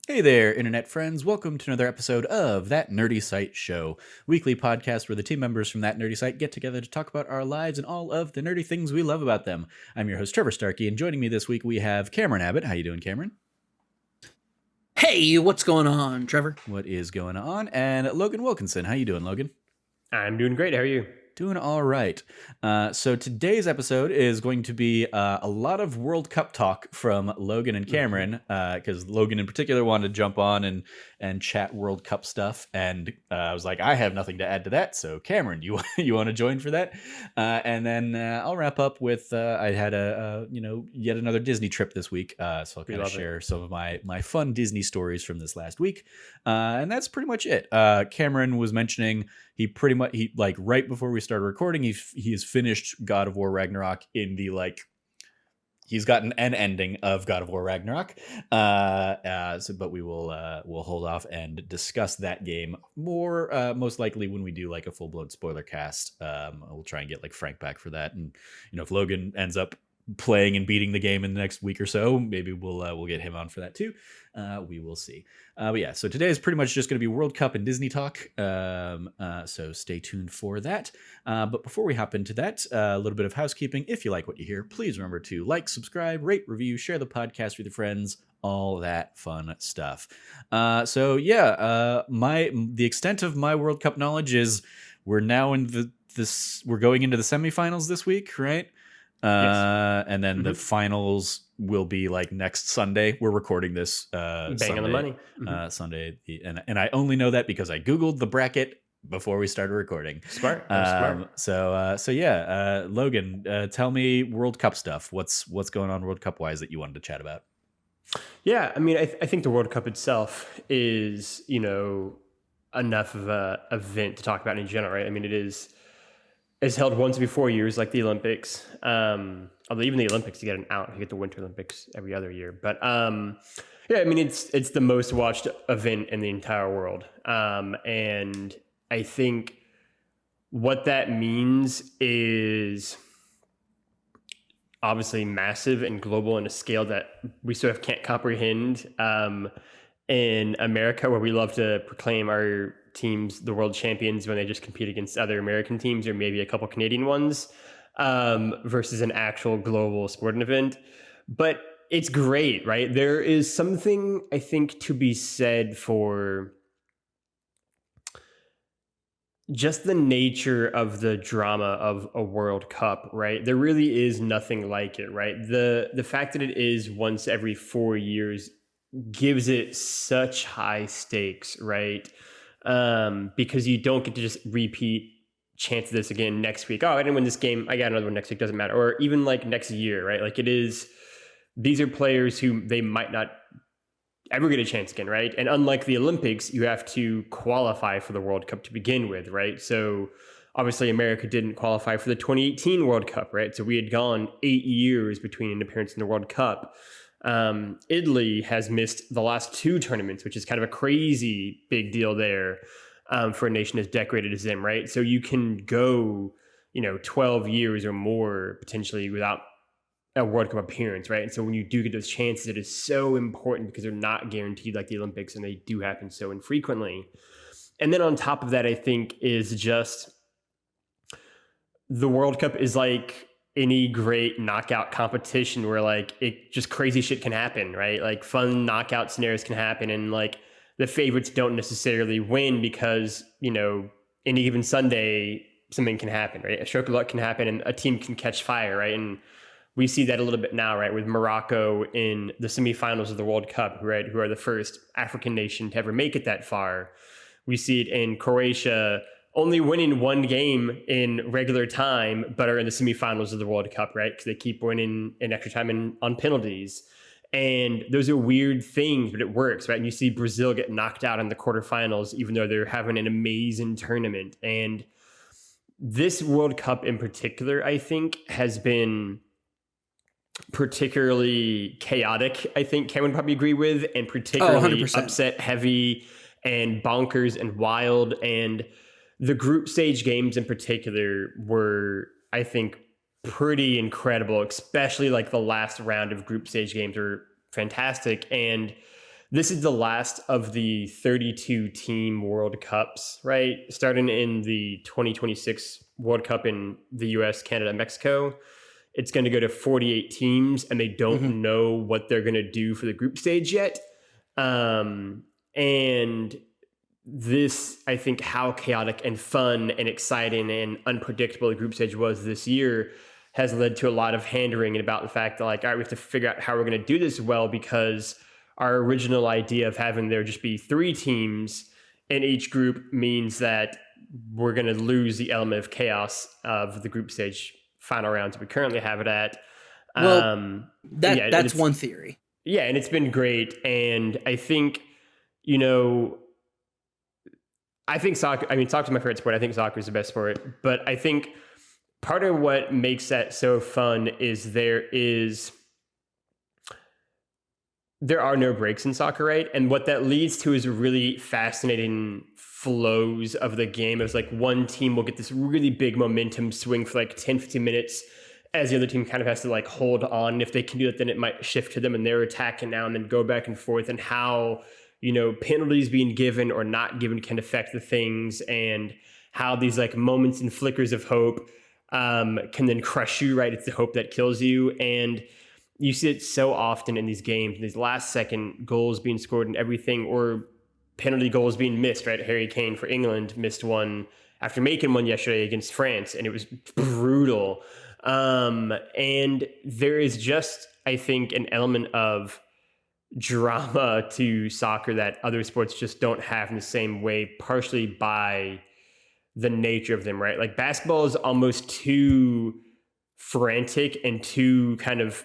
Hey there, internet friends. Welcome to another episode of That Nerdy Site Show, weekly podcast where the team members from that nerdy site get together to talk about our lives and all of the nerdy things we love about them. I'm your host, Trevor Starkey, and joining me this week we have Cameron Abbott. How you doing, Cameron? Hey, what's going on, Trevor? What is going on? And Logan Wilkinson. How you doing, Logan? I'm doing great. How are you? Doing all right. So today's episode is going to be a lot of World Cup talk from Logan and Cameron, because Logan in particular wanted to jump on and chat World Cup stuff, and I was like, I have nothing to add to that. So Cameron, you want to join for that? And then I'll wrap up with I had a yet another Disney trip this week, so I'll kind of share some of my fun Disney stories from this last week, and that's pretty much it. Cameron was mentioning he like right before we started recording, he has finished God of War Ragnarok in the he's gotten an ending of God of War Ragnarok. But we'll hold off and discuss that game more most likely when we do like a full blown spoiler cast. We'll try and get like Frank back for that, and if Logan ends up playing and beating the game in the next week or so, maybe we'll get him on for that too. We will see. But yeah, so today is pretty much just going to be World Cup and Disney talk. So stay tuned for that. But before we hop into that, a little bit of housekeeping. If you like what you hear, please remember to like, subscribe, rate, review, share the podcast with your friends, all that fun stuff. The extent of my World Cup knowledge is we're now in we're going into the semifinals this week, right? Yes. And then the finals will be like next Sunday. We're recording this Bang Sunday, on the money. Sunday, and I only know that because I googled the bracket before we started recording. Smart. Smart. Logan, tell me World Cup stuff. What's going on World Cup wise that you wanted to chat about? Yeah, I mean, I think the World Cup itself is, enough of a event to talk about in general, right? I mean, it's held once every 4 years, like the Olympics. Although even the Olympics, you get an out. You get the Winter Olympics every other year. But yeah, I mean, it's the most watched event in the entire world. And I think what that means is obviously massive and global in a scale that we sort of can't comprehend. In America, where we love to proclaim our teams the world champions when they just compete against other American teams or maybe a couple Canadian ones, versus an actual global sporting event. But it's great, right? There is something, I think, to be said for just the nature of the drama of a World Cup, right? There really is nothing like it, right? The fact that it is once every 4 years gives it such high stakes, right? Because you don't get to just repeat chance of this again next week. Oh, I didn't win this game, I got another one next week, doesn't matter. Or even like next year, right? Like these are players who they might not ever get a chance again, right? And unlike the Olympics, you have to qualify for the World Cup to begin with, right? So obviously America didn't qualify for the 2018 World Cup, right? So we had gone 8 years between an appearance in the World Cup. Italy has missed the last 2 tournaments, which is kind of a crazy big deal there, for a nation as decorated as them, right? So you can go, 12 years or more potentially without a World Cup appearance, right? And so when you do get those chances, it is so important because they're not guaranteed like the Olympics, and they do happen so infrequently. And then on top of that, I think is just the World Cup is like any great knockout competition where like it just crazy shit can happen, right? Like fun knockout scenarios can happen, and like the favorites don't necessarily win because, any given Sunday something can happen, right? A stroke of luck can happen and a team can catch fire, right? And we see that a little bit now, right? With Morocco in the semifinals of the World Cup, right? Who are the first African nation to ever make it that far. We see it in Croatia only winning one game in regular time, but are in the semifinals of the World Cup, right? Because they keep winning in extra time on penalties. And those are weird things, but it works, right? And you see Brazil get knocked out in the quarterfinals, even though they're having an amazing tournament. And this World Cup in particular, I think, has been particularly chaotic, I think Cameron would probably agree with, and particularly upset heavy and bonkers and wild. And the group stage games in particular were, I think, pretty incredible, especially like the last round of group stage games were fantastic. And this is the last of the 32 team World Cups, right? Starting in the 2026 World Cup in the US, Canada, Mexico. It's going to go to 48 teams, and they don't know what they're going to do for the group stage yet. And this, I think, how chaotic and fun and exciting and unpredictable the group stage was this year has led to a lot of hand-wringing about the fact that, like, all right, we have to figure out how we're going to do this well, because our original idea of having there just be 3 teams in each group means that we're going to lose the element of chaos of the group stage final rounds we currently have it at. Well, that's one theory. Yeah, and it's been great. And I think, I think soccer, soccer's my favorite sport. I think soccer is the best sport. But I think part of what makes that so fun is there are no breaks in soccer, right? And what that leads to is really fascinating flows of the game. It's like one team will get this really big momentum swing for like 10, 15 minutes as the other team kind of has to like hold on. And if they can do that, then it might shift to them and they're attacking now and then go back and forth, and how, penalties being given or not given can affect the things, and how these like moments and flickers of hope can then crush you, right? It's the hope that kills you. And you see it so often in these games, these last second goals being scored and everything, or penalty goals being missed, right? Harry Kane for England missed one after making one yesterday against France, and it was brutal. And there is just, I think, an element of drama to soccer that other sports just don't have in the same way, partially by the nature of them, right? Like basketball is almost too frantic and too kind of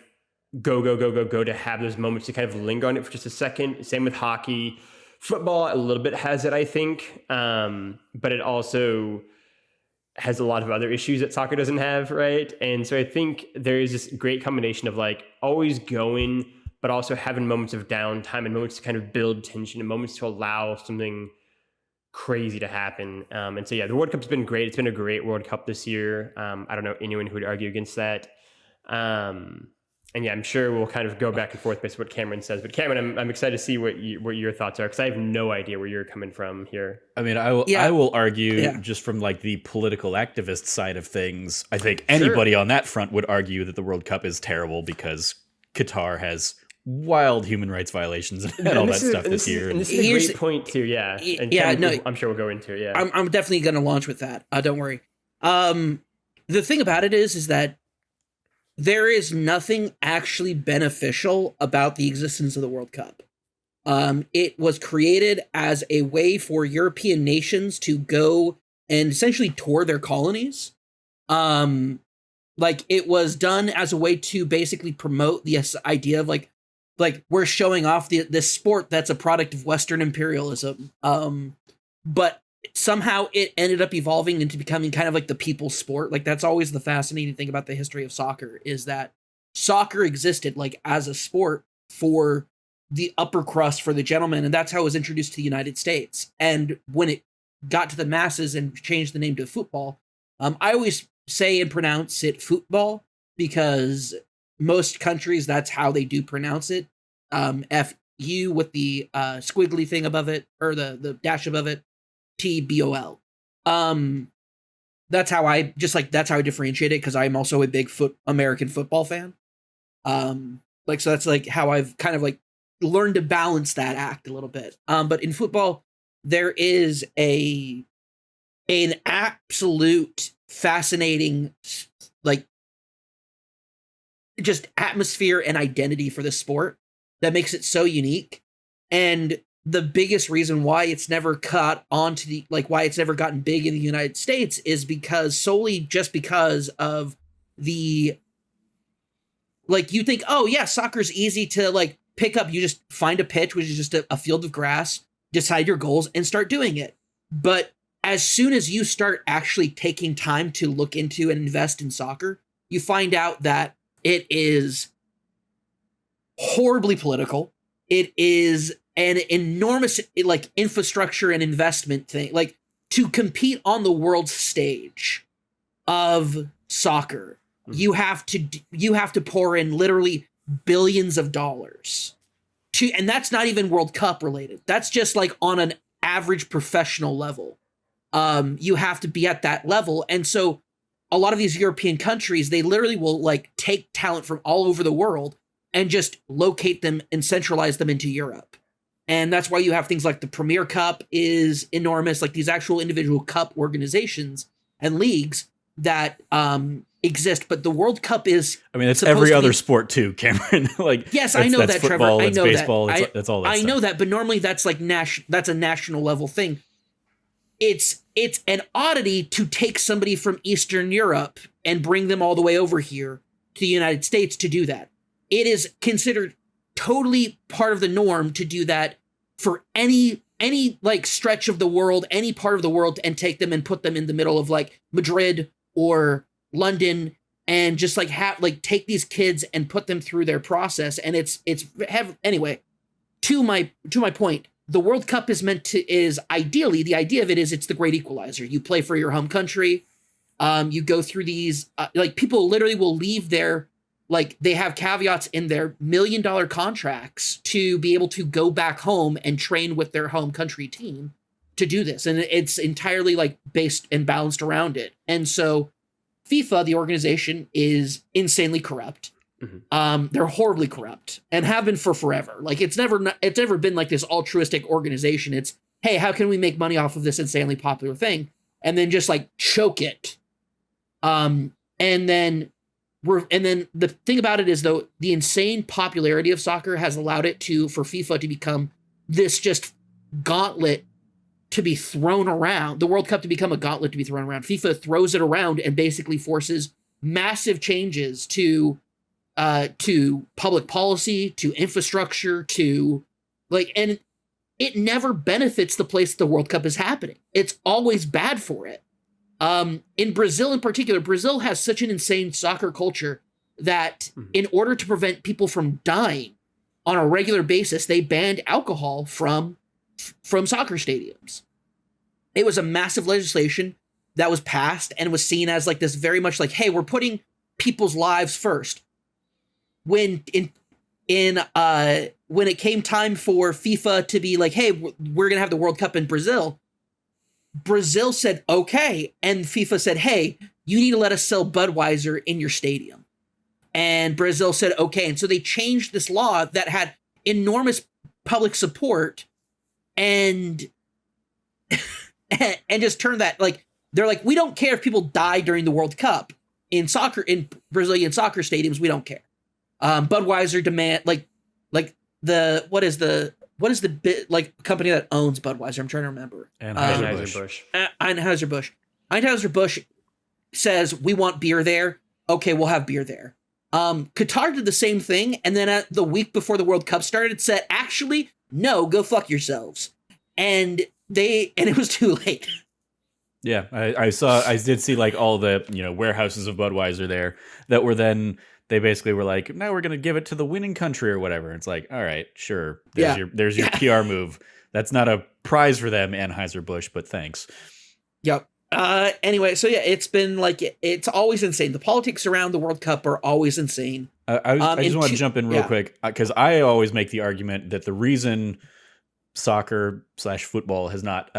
go to have those moments to kind of linger on it for just a second. Same with hockey. Football a little bit has it, I think, but it also has a lot of other issues that soccer doesn't have, right? And so I think there is this great combination of like always going, but also having moments of downtime and moments to kind of build tension and moments to allow something crazy to happen. And so, yeah, the World Cup's been great. It's been a great World Cup this year. I don't know anyone who would argue against that. And yeah, I'm sure we'll kind of go back and forth based on what Cameron says. But Cameron, I'm excited to see what your thoughts are, because I have no idea where you're coming from here. I mean, I will argue just from like the political activist side of things. I think anybody on that front would argue that the World Cup is terrible because Qatar has wild human rights violations and all that stuff this year. And this is a great point too, yeah. And Cameron, I'm sure we'll go into it, yeah. I'm definitely going to launch with that. Don't worry. The thing about it is that there is nothing actually beneficial about the existence of the World Cup. It was created as a way for European nations to go and essentially tour their colonies. Like it was done as a way to basically promote the idea of like we're showing off this sport that's a product of Western imperialism. But somehow it ended up evolving into becoming kind of like the people's sport. Like that's always the fascinating thing about the history of soccer, is that soccer existed like as a sport for the upper crust, for the gentleman. And that's how it was introduced to the United States. And when it got to the masses and changed the name to football, I always say and pronounce it football, because most countries, that's how they do pronounce it. F-U with the squiggly thing above it, or the dash above it. TBOL. That's how I differentiate it, because I'm also a big American football fan. So that's like how I've kind of like learned to balance that act a little bit. But in football, there is an absolute fascinating, like, just atmosphere and identity for this sport that makes it so unique. And the biggest reason why it's never caught onto why it's never gotten big in the United States is solely because of the, like, you think, oh yeah, soccer's easy to like pick up. You just find a pitch, which is just a field of grass, decide your goals and start doing it. But as soon as you start actually taking time to look into and invest in soccer, you find out that it is horribly political. It is an enormous like infrastructure and investment thing. Like, to compete on the world stage of soccer, you have to pour in literally billions of dollars and that's not even World Cup related. That's just like on an average professional level. You have to be at that level. And so a lot of these European countries, they literally will like take talent from all over the world and just locate them and centralize them into Europe. And that's why you have things like the Premier Cup is enormous, like these actual individual cup organizations and leagues that exist. But the World Cup is, I mean, it's every other sport too, Cameron. Like, yes, I know that, football, Trevor. I know baseball, that. That's all that I stuff. know that, but normally that's like that's a national level thing. It's an oddity to take somebody from Eastern Europe and bring them all the way over here to the United States to do that. It is considered totally part of the norm to do that for any like stretch of the world, any part of the world, and take them and put them in the middle of like Madrid or London and just like take these kids and put them through their process. And anyway, to my point, the World Cup is ideally, the idea of it is it's the great equalizer. You play for your home country. You go through these, like people literally will leave their, like they have caveats in their $1 million contracts to be able to go back home and train with their home country team to do this. And it's entirely like based and balanced around it. And so FIFA, the organization, is insanely corrupt. Mm-hmm. They're horribly corrupt and have been for forever. Like it's never been like this altruistic organization. It's, hey, how can we make money off of this insanely popular thing? And then just like choke it. And then the thing about it is, though, the insane popularity of soccer has allowed it for FIFA to become this just gauntlet to be thrown around, the World Cup to become a gauntlet to be thrown around. FIFA throws it around and basically forces massive changes to public policy, to infrastructure, to like, and it never benefits the place the World Cup is happening. It's always bad for it. In Brazil in particular, Brazil has such an insane soccer culture that in order to prevent people from dying on a regular basis, they banned alcohol from soccer stadiums. It was a massive legislation that was passed and was seen as like this very much like, hey, we're putting people's lives first. When when it came time for FIFA to be like, hey, we're going to have the World Cup in Brazil, Brazil said, okay. And FIFA said, hey, you need to let us sell Budweiser in your stadium. And Brazil said, okay. And so they changed this law that had enormous public support and just turned that, like, they're like, we don't care if people die during the World Cup in Brazilian soccer stadiums. We don't care. Budweiser demand what is the company that owns Budweiser? I'm trying to remember. Anheuser-Busch. Anheuser-Busch says we want beer there. Okay, we'll have beer there. Qatar did the same thing, and then the week before the World Cup started, said, actually, no, go fuck yourselves. And it was too late. Yeah, I did see like all the warehouses of Budweiser there that were then. They basically were like, no, we're going to give it to the winning country or whatever. It's like, all right, sure. There's your PR move. That's not a prize for them, Anheuser-Busch, but thanks. Yep. Anyway, so yeah, it's been like, it's always insane. The politics around the World Cup are always insane. I just want to jump in real quick because I always make the argument that the reason soccer/football has not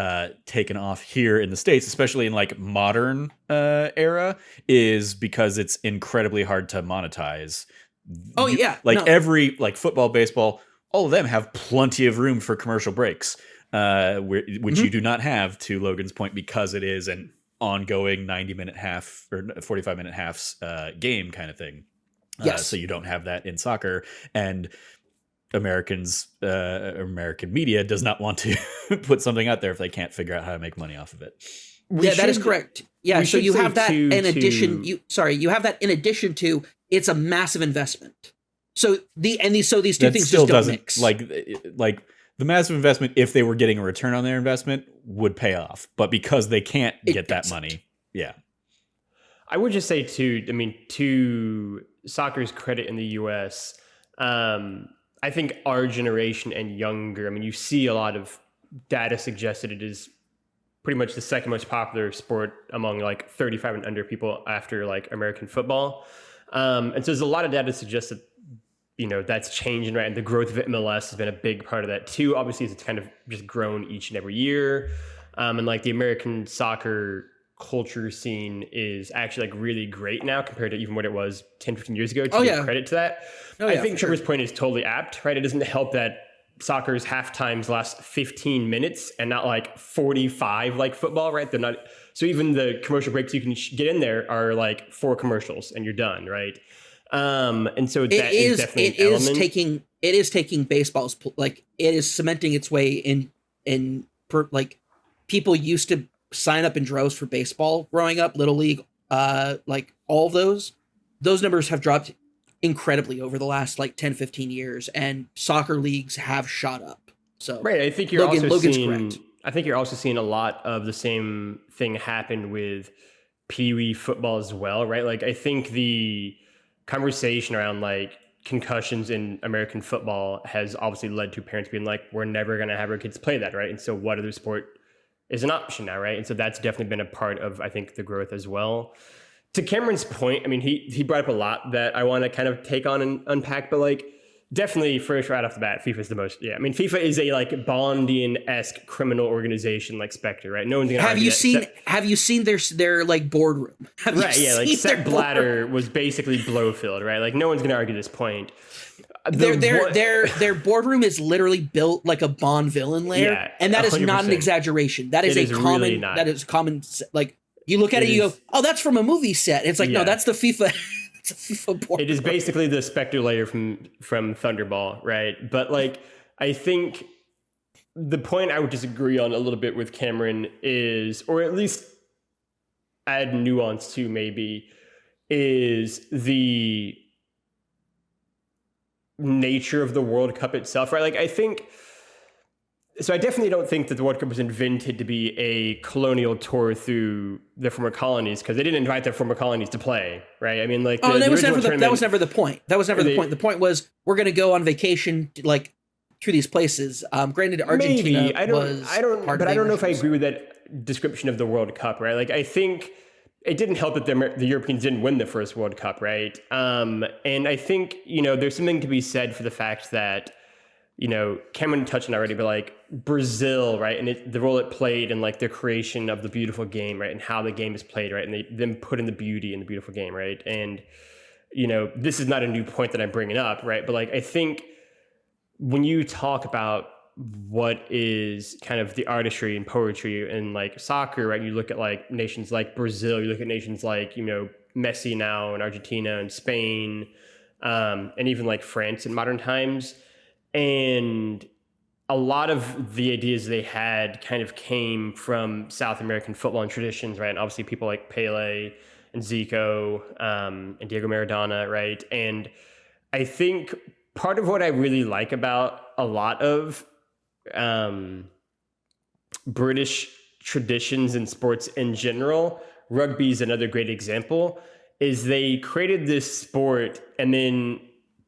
taken off here in the States, especially in like modern era, is because it's incredibly hard to monetize. Every like football, baseball, all of them have plenty of room for commercial breaks, which you do not have, to Logan's point, because it is an ongoing 90-minute half or 45-minute halves game kind of thing. So you don't have that in soccer, and American media does not want to put something out there if they can't figure out how to make money off of it. That is correct. Yeah, so you have that in addition. You have that in addition to, it's a massive investment. So these two things just don't mix. Like the massive investment, if they were getting a return on their investment, would pay off, but because they can't get that money, I would just say to soccer's credit in the U.S. I think our generation and younger, you see a lot of data suggests that it is pretty much the second most popular sport among like 35 and under people after like American football. And so there's a lot of data that suggests that that's changing, right? And the growth of MLS has been a big part of that too. Obviously, it's kind of just grown each and every year. And like the American soccer culture scene is actually like really great now compared to even what it was 10, 15 years ago, to give credit to that. I think Trevor's point is totally apt, right? It doesn't help that soccer's half times last 15 minutes and not like 45 like football, right? They're not. So even the commercial breaks you can get in there are like 4 commercials and you're done, right? And so that is definitely an element. It is taking baseball's, like, it is cementing its way like, people used to sign up in droves for baseball growing up, Little League, like all of those numbers have dropped incredibly over the last like 10, 15 years, and soccer leagues have shot up. So right. I think you're also seeing a lot of the same thing happen with Pee Wee football as well, right? Like I think the conversation around like concussions in American football has obviously led to parents being like, we're never going to have our kids play that, right? And so what other sport is an option now, right? And so that's definitely been a part of, I think, the growth as well. To Cameron's point, I mean, he brought up a lot that I want to kind of take on and unpack, but like definitely first right off the bat, FIFA is the most. Yeah, I mean, FIFA is a like Bondian-esque criminal organization like Spectre, right? No one's gonna. Have you seen their like boardroom? Right, yeah, like Sepp Blatter was basically Blowfield, right? Like no one's gonna argue this point. Their boardroom is literally built like a Bond villain lair, and that 100%. Is not an exaggeration. That is common. Really that is common. Like you look at it, you go, "Oh, that's from a movie set." It's like, no, that's the FIFA. It's a FIFA boardroom. It is basically the Spectre layer from Thunderball, right? But like, I think the point I would disagree on a little bit with Cameron is, or at least add nuance to maybe, is the nature of the World Cup itself, right? Like I definitely don't think that the World Cup was invented to be a colonial tour through the former colonies, because they didn't invite their former colonies to play, right? I mean, like that was never the point. That was never the point. The point was we're going to go on vacation like through these places. Granted, Argentina I don't know if I agree with that description of the World Cup, right? Like I think it didn't help that the Europeans didn't win the first World Cup, right? And I think, there's something to be said for the fact that, Cameron touched on already, but like Brazil, right? And the role it played in like the creation of the beautiful game, right? And how the game is played, right? And them put in the beauty in the beautiful game, right? And, this is not a new point that I'm bringing up, right? But like, I think when you talk about what is kind of the artistry and poetry in like soccer, right? You look at like nations like Brazil, you look at nations like, Messi now and Argentina and Spain, and even like France in modern times. And a lot of the ideas they had kind of came from South American football and traditions, right? And obviously people like Pele and Zico, and Diego Maradona, right? And I think part of what I really like about a lot of British traditions in sports in general, rugby is another great example, is they created this sport and then,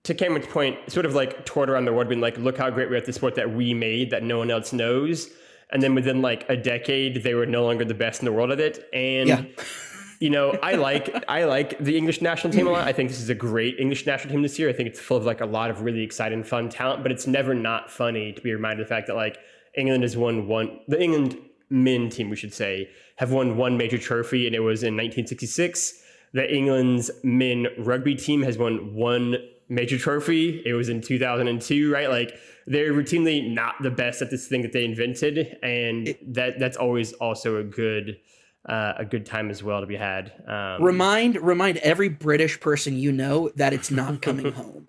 to Cameron's point, sort of like toured around the world being like, look how great we're at the sport that we made that no one else knows. And then within like a decade, they were no longer the best in the world at it. And, I like the English national team a lot. I think this is a great English national team this year. I think it's full of like a lot of really exciting, fun talent, but it's never not funny to be reminded of the fact that like England has the England men team, we should say, have won one major trophy, and it was in 1966. The England's men rugby team has won one major trophy. It was in 2002, right? Like they're routinely not the best at this thing that they invented. And that's always also a good time as well to be had. Remind every British person that it's not coming home.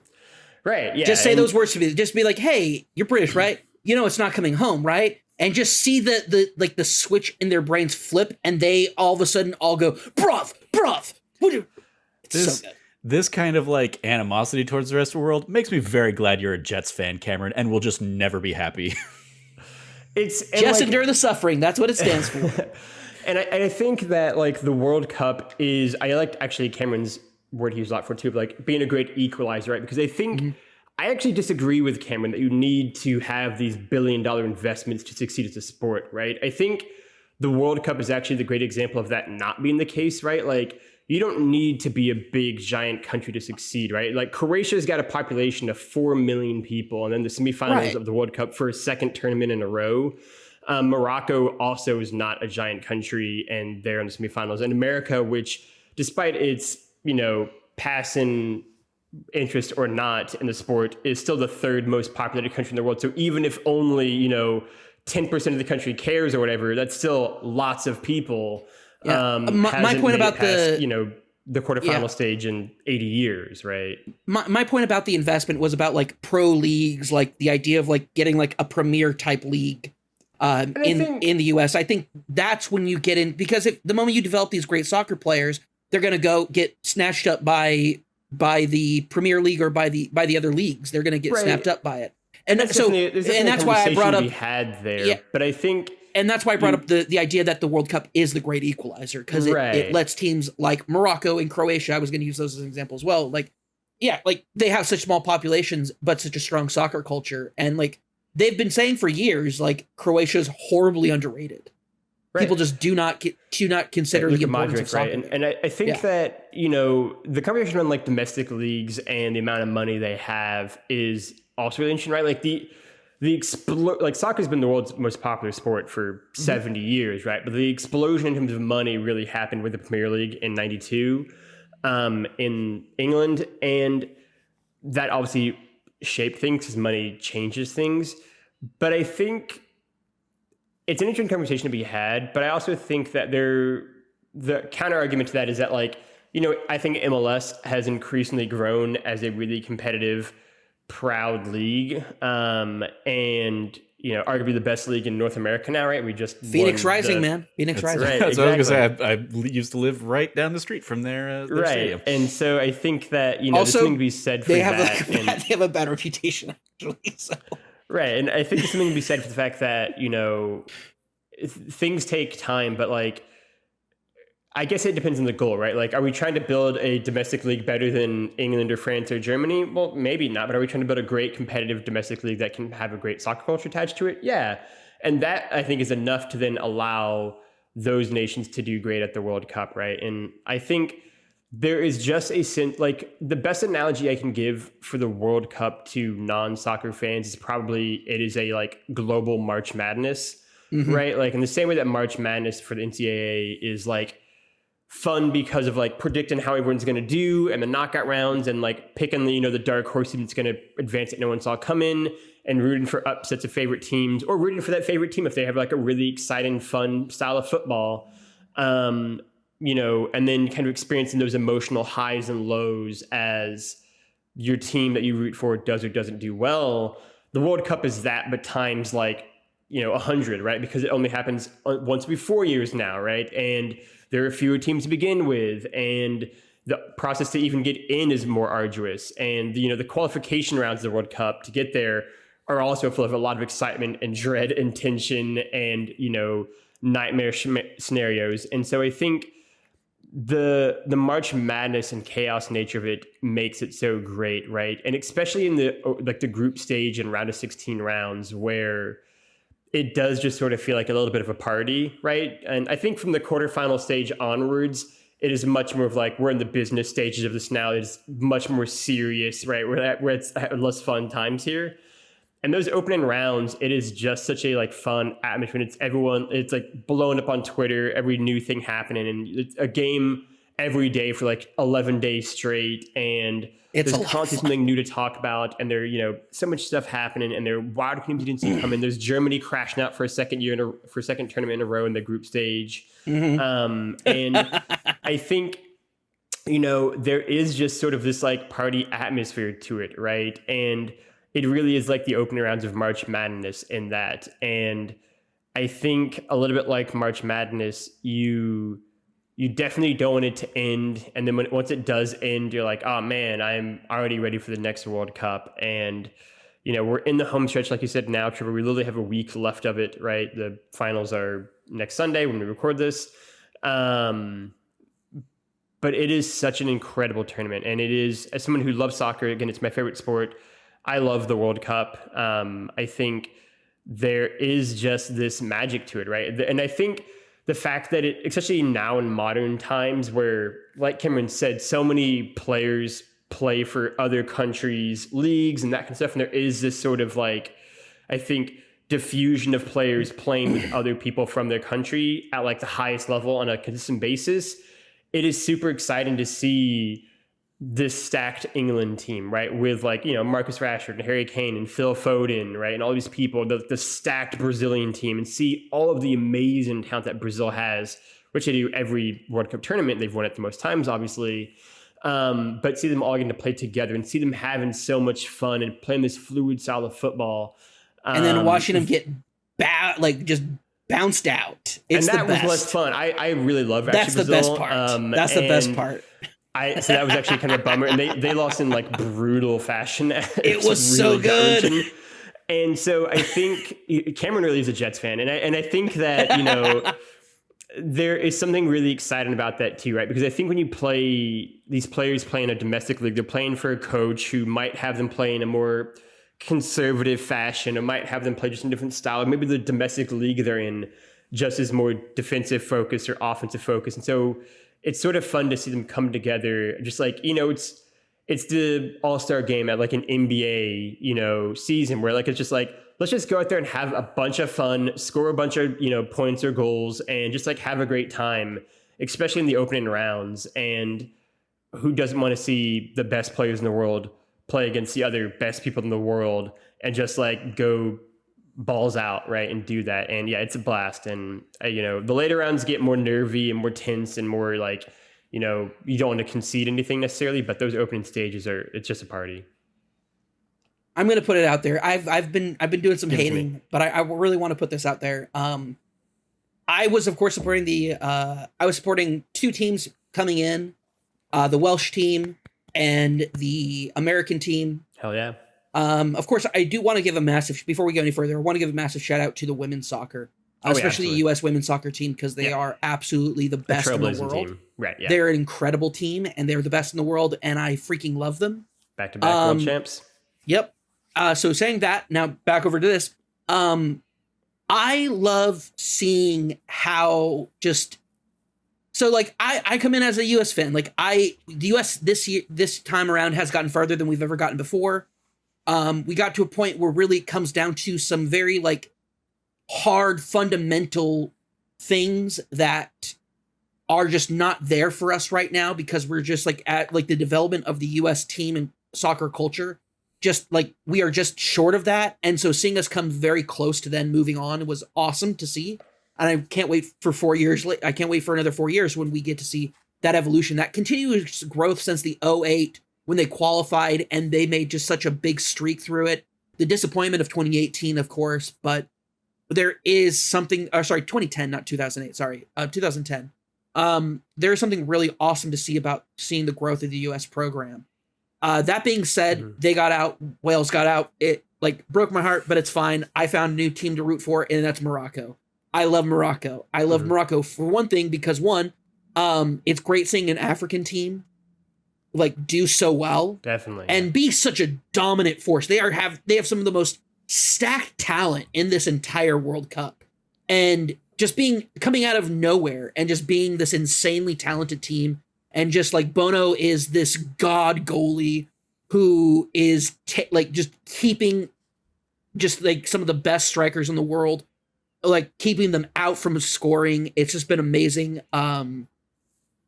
Right. Yeah. Just say those words to me. Just be like, hey, you're British, right? It's not coming home, right? And just see the switch in their brains flip, and they all of a sudden all go, bruv. It's so good. This kind of like animosity towards the rest of the world makes me very glad you're a Jets fan, Cameron, and we'll just never be happy. Endure the suffering. That's what it stands for. And I think that like the World Cup is, I liked actually Cameron's word he used a lot for too, of like being a great equalizer, right? Because I think I actually disagree with Cameron that you need to have these billion-dollar investments to succeed as a sport, right? I think the World Cup is actually the great example of that not being the case, right? Like, you don't need to be a big giant country to succeed, right? Like Croatia's got a population of 4 million people, and then the semifinals of the World Cup for a second tournament in a row. Morocco also is not a giant country, and they're in the semifinals. And America, which despite its, passing interest or not in the sport, is still the third most populated country in the world. So even if only, 10% of the country cares or whatever, that's still lots of people. Yeah. My point about the quarterfinal stage in 80 years, right? My point about the investment was about like pro leagues, like the idea of like getting like a premier type league in the US. I think that's when you get in, because the moment you develop these great soccer players, they're going to go get snatched up by the Premier League or by the other leagues. They're going to get snapped up by it. And there's that's why I brought up had there. But I think, and that's why I brought up the idea that the World Cup is the great equalizer, because it lets teams like Morocco and Croatia, I was going to use those as an example as well. Like they have such small populations, but such a strong soccer culture. And like they've been saying for years, like Croatia's horribly underrated. Right. People just do not consider the importance of soccer. Right? And I think that, the conversation on like domestic leagues and the amount of money they have is also really interesting, right? Like soccer's been the world's most popular sport for 70 years, right? But the explosion in terms of money really happened with the Premier League in 92 in England. And that obviously shaped things because money changes things. But I think it's an interesting conversation to be had, but I also think that the counter argument to that is that I think MLS has increasingly grown as a really competitive, proud league. And, arguably the best league in North America now, right? We just Phoenix Rising, man. Phoenix Rising. Right, exactly. I was going to say, I used to live right down the street from their stadium. And so I think that, also, there's something to be said for that. They have a bad reputation, actually. So. Right. And I think there's something to be said for the fact that, things take time, but I guess it depends on the goal, right? Like, are we trying to build a domestic league better than England or France or Germany? Well, maybe not, but are we trying to build a great competitive domestic league that can have a great soccer culture attached to it? Yeah. And that, I think, is enough to then allow those nations to do great at the World Cup, right? And I think there is just a sense, the best analogy I can give for the World Cup to non-soccer fans is probably it is a global March Madness, right? Like in the same way that March Madness for the NCAA is fun because of predicting how everyone's going to do and the knockout rounds and picking the dark horse team that's going to advance that no one saw come in and rooting for upsets of favorite teams or rooting for that favorite team if they have a really exciting, fun style of football. And then kind of experiencing those emotional highs and lows as your team that you root for does or doesn't do well. The World Cup is that, but times 100, right? Because it only happens once every 4 years now, right? And there are fewer teams to begin with, and the process to even get in is more arduous. And the qualification rounds of the World Cup to get there are also full of a lot of excitement and dread and tension and nightmare scenarios. And so I think the March Madness and chaos nature of it makes it so great, right? And especially in the group stage and round of 16 rounds where it does just sort of feel like a little bit of a party, right? And I think from the quarterfinal stage onwards, it is much more of we're in the business stages of this now. It's much more serious, right? Where it's less fun times here. And those opening rounds, it is just such a fun atmosphere. It's blowing up on Twitter, every new thing happening, and it's a game every day for 11 days straight. And there's constantly something new to talk about, and there, so much stuff happening, and there are wild teams you didn't see coming. There's Germany crashing out for a second tournament in a row in the group stage. And I think, there is just sort of this party atmosphere to it, right? And it really is the opening rounds of March Madness in that. And I think a little bit like March Madness, you definitely don't want it to end. And then once it does end, you're oh man, I'm already ready for the next World Cup. And, we're in the home stretch, like you said now, Trevor, we literally have a week left of it, right? The finals are next Sunday when we record this. But it is such an incredible tournament. And it is, as someone who loves soccer, again, it's my favorite sport. I love the World Cup. I think there is just this magic to it, right? And I think the fact that it, especially now in modern times where, like Cameron said, so many players play for other countries' leagues and that kind of stuff. And there is this sort of like, I think, diffusion of players playing with other people from their country at like the highest level on a consistent basis. It is super exciting to see this stacked England team, right? With like, you know, Marcus Rashford and Harry Kane and Phil Foden, right? And all these people, the stacked Brazilian team, and see all of the amazing talent that Brazil has, which they do every World Cup tournament. They've won it the most times, obviously. But see them all getting to play together and see them having so much fun and playing this fluid style of football. And then watching them get just bounced out. It's and that the best. was less fun. I really love That's Brazil. the best part. That's the best part. So that was actually kind of a bummer. And they lost in like brutal fashion. It was really so good. And so I think Cameron really is a Jets fan. And I think that, you know, there is something really exciting about that too, right? Because I think when you play, these players play in a domestic league, they're playing for a coach who might have them play in a more conservative fashion, or might have them play just in a different style. Or maybe the domestic league they're in just is more defensive focus or offensive focus. And so it's sort of fun to see them come together. Just like, you know, it's the all-star game at like an NBA, you know, season where like, it's just like, let's just go out there and have a bunch of fun, score a bunch of, you know, points or goals, and just like have a great time, especially in the opening rounds. And who doesn't want to see the best players in the world play against the other best people in the world and just like go balls out, right, and do that. And yeah, it's a blast. And you know, the later rounds get more nervy and more tense and more like, you know, you don't want to concede anything necessarily, but those opening stages it's just a party. I'm going to put it out there. I've been doing some hating, but I really want to put this out there. I was of course supporting supporting two teams coming in, the Welsh team and the American team. Hell yeah. Of course, I do want to give a massive, before we go any further, I want to give a massive shout out to the women's soccer, especially the U.S. women's soccer team, because they are absolutely the best in the world. Team. Right, yeah. They're an incredible team, and they're the best in the world, and I freaking love them. Back-to-back world champs. Yep. So saying that, now back over to this. I love seeing how just... So like I come in as a US fan. Like the US this time around has gotten farther than we've ever gotten before. We got to a point where really it comes down to some very like hard fundamental things that are just not there for us right now, because we're just like at like the development of the US team and soccer culture. Just like we are just short of that. And so seeing us come very close to then moving on was awesome to see. And I can't wait for 4 years. I can't wait for another 4 years when we get to see that evolution, that continuous growth since the 2008 when they qualified and they made just such a big streak through it. The disappointment of 2018, of course, but there is something, 2010, not 2008, 2010. There is something really awesome to see about seeing the growth of the U.S. program. That being said, they got out, Wales got out. It like broke my heart, but it's fine. I found a new team to root for, and that's Morocco. I love Morocco. I love Morocco for one thing, because one, it's great seeing an African team like do so well. Definitely. And be such a dominant force. They have some of the most stacked talent in this entire World Cup. And just coming out of nowhere and just being this insanely talented team. And just like Bono is this god goalie who is just keeping just like some of the best strikers in the world, like keeping them out from scoring. It's just been amazing.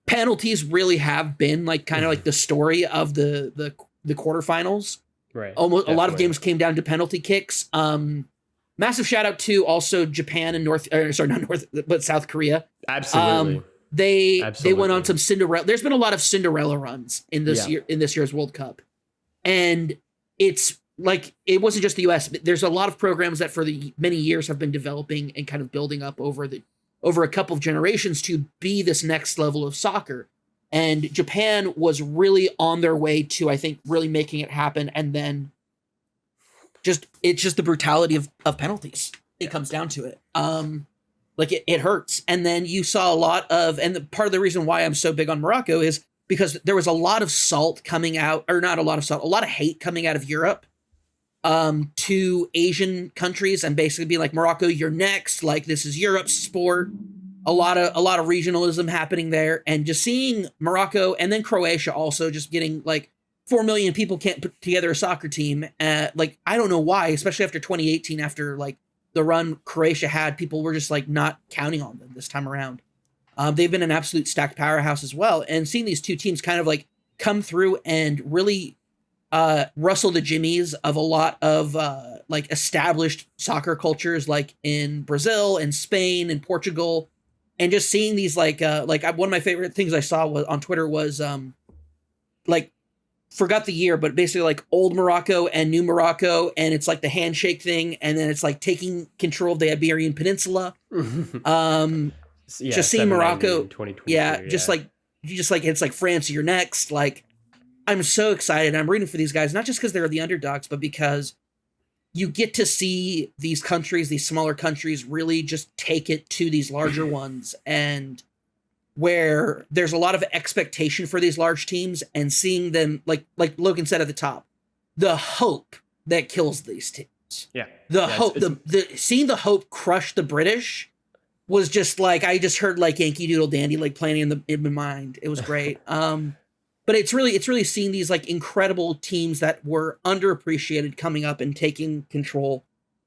Penalties really have been like kind of like the story of the quarterfinals. Right. Almost definitely. A lot of games came down to penalty kicks. Massive shout out to also Japan and South Korea. Absolutely. They went on some Cinderella. There's been a lot of Cinderella runs in this year's World Cup. And it's like, it wasn't just the US. There's a lot of programs that for the many years have been developing and kind of building up over a couple of generations to be this next level of soccer. And Japan was really on their way to, I think, really making it happen. And then it's just the brutality of penalties. It comes down to it. Like it hurts. And then you saw a lot of, and part of the reason why I'm so big on Morocco is because there was a lot of salt coming out, or not a lot of salt, a lot of hate coming out of Europe to Asian countries and basically be like, Morocco, you're next. Like, this is Europe's sport. a lot of regionalism happening there, and just seeing Morocco and then Croatia also just getting like 4 million people can't put together a soccer team. Like, I don't know why, especially after 2018, after like the run Croatia had, people were just like not counting on them this time around. They've been an absolute stacked powerhouse as well. And seeing these two teams kind of like come through and really rustle the jimmies of a lot of like established soccer cultures, like in Brazil and Spain and Portugal, and just seeing these like one of my favorite things I saw was on Twitter was like, forgot the year, but basically like old Morocco and new Morocco, and it's like the handshake thing, and then it's like taking control of the Iberian Peninsula. Just seeing Morocco, just like it's like France, you're next. Like, I'm so excited. I'm rooting for these guys, not just because they're the underdogs, but because you get to see these countries, these smaller countries, really just take it to these larger ones, and where there's a lot of expectation for these large teams, and seeing them, like Logan said at the top, the hope that kills these teams. Yeah. Seeing the hope crush the British was just like, I just heard like Yankee Doodle Dandy, like playing in my mind. It was great. But it's really seeing these like incredible teams that were underappreciated coming up and taking control,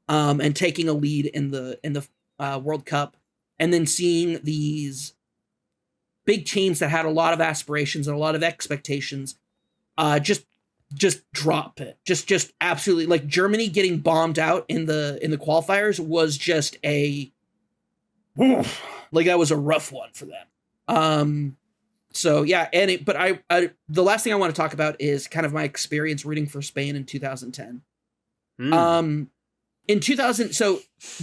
and taking a lead in the World Cup, and then seeing these big teams that had a lot of aspirations and a lot of expectations, just drop it. Just absolutely, like Germany getting bombed out in the qualifiers was just like that was a rough one for them. So yeah, but I the last thing I want to talk about is kind of my experience rooting for Spain in 2010. In 2000, so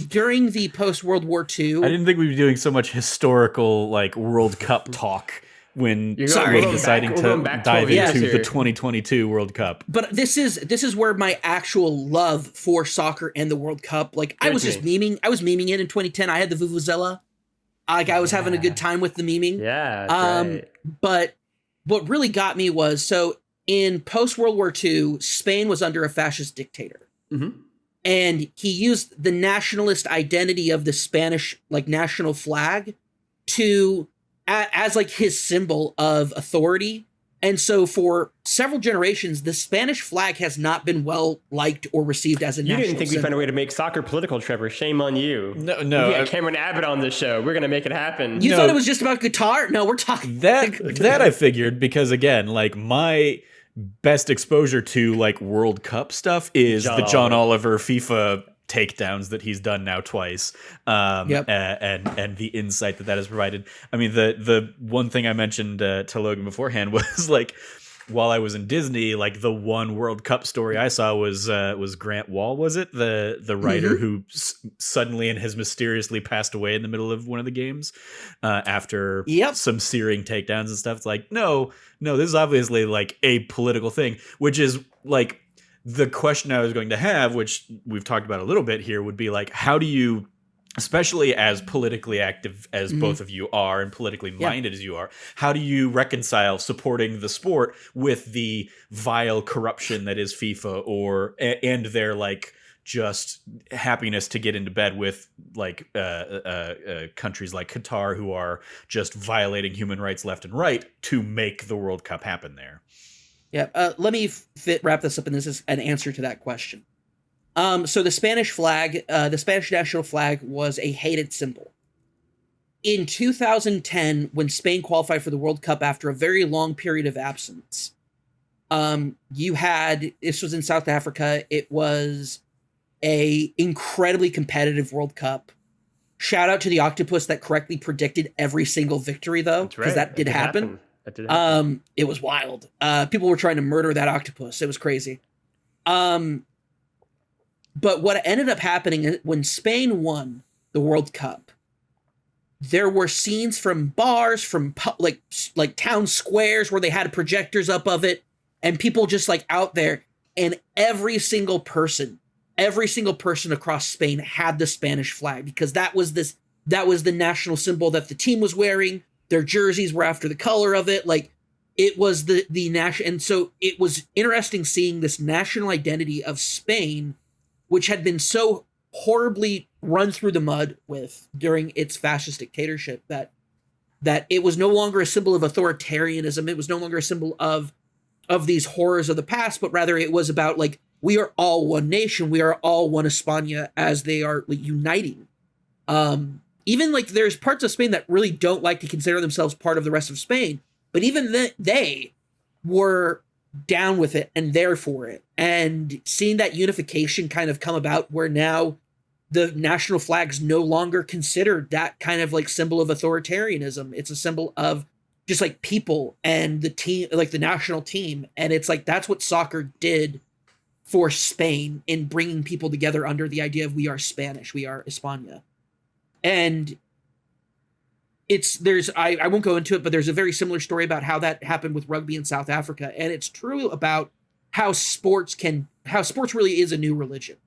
during the post World War II, I didn't think we'd be doing so much historical like World Cup talk when we're deciding to dive into the 2022 World Cup. But this is where my actual love for soccer and the World Cup, like I was memeing it in 2010. I had the Vuvuzela. Like I was having a good time with the memeing. Yeah. Right. But what really got me was, so in post World War II, Spain was under a fascist dictator. Mm-hmm. And he used the nationalist identity of the Spanish like national flag to as like his symbol of authority. And so for several generations, the Spanish flag has not been well liked or received as a national symbol. You didn't think we'd find a way to make soccer political, Trevor. Shame on you. No. We got Cameron Abbott on this show. We're going to make it happen. You thought it was just about guitar? No, we're talking that I figured, because again, like my best exposure to like World Cup stuff is the John Oliver FIFA takedowns that he's done now twice, and the insight that has provided. I mean, the one thing I mentioned to Logan beforehand was like, while I was in Disney, like the one World Cup story I saw was Grant Wall, was it the writer who suddenly and has mysteriously passed away in the middle of one of the games after some searing takedowns and stuff. It's like, no, this is obviously like a political thing, which is like the question I was going to have, which we've talked about a little bit here, would be like, how do you, especially as politically active as both of you are and politically minded as you are, how do you reconcile supporting the sport with the vile corruption that is FIFA and their like just happiness to get into bed with like countries like Qatar, who are just violating human rights left and right to make the World Cup happen there? Yeah, let me wrap this up, and this is an answer to that question. So the Spanish flag, the Spanish national flag, was a hated symbol. In 2010, when Spain qualified for the World Cup after a very long period of absence, this was in South Africa. It was a incredibly competitive World Cup. Shout out to the octopus that correctly predicted every single victory, though, because that did happen. It was wild. People were trying to murder that octopus. It was crazy. But what ended up happening when Spain won the World Cup, there were scenes from bars, from like town squares where they had projectors up of it, and people just like out there, and every single person across Spain had the Spanish flag, because that was the national symbol that the team was wearing. Their jerseys were after the color of it. Like, it was the national. And so it was interesting seeing this national identity of Spain, which had been so horribly run through the mud with during its fascist dictatorship, that it was no longer a symbol of authoritarianism. It was no longer a symbol of these horrors of the past, but rather it was about like, we are all one nation. We are all one España, as they are like uniting. Even like there's parts of Spain that really don't like to consider themselves part of the rest of Spain, but even they were down with it and there for it. And seeing that unification kind of come about, where now the national flag's no longer considered that kind of like symbol of authoritarianism. It's a symbol of just like people and the team, like the national team. And it's like, that's what soccer did for Spain in bringing people together under the idea of we are Spanish, we are España. And I won't go into it, but there's a very similar story about how that happened with rugby in South Africa. And it's true about how sports really is a new religion.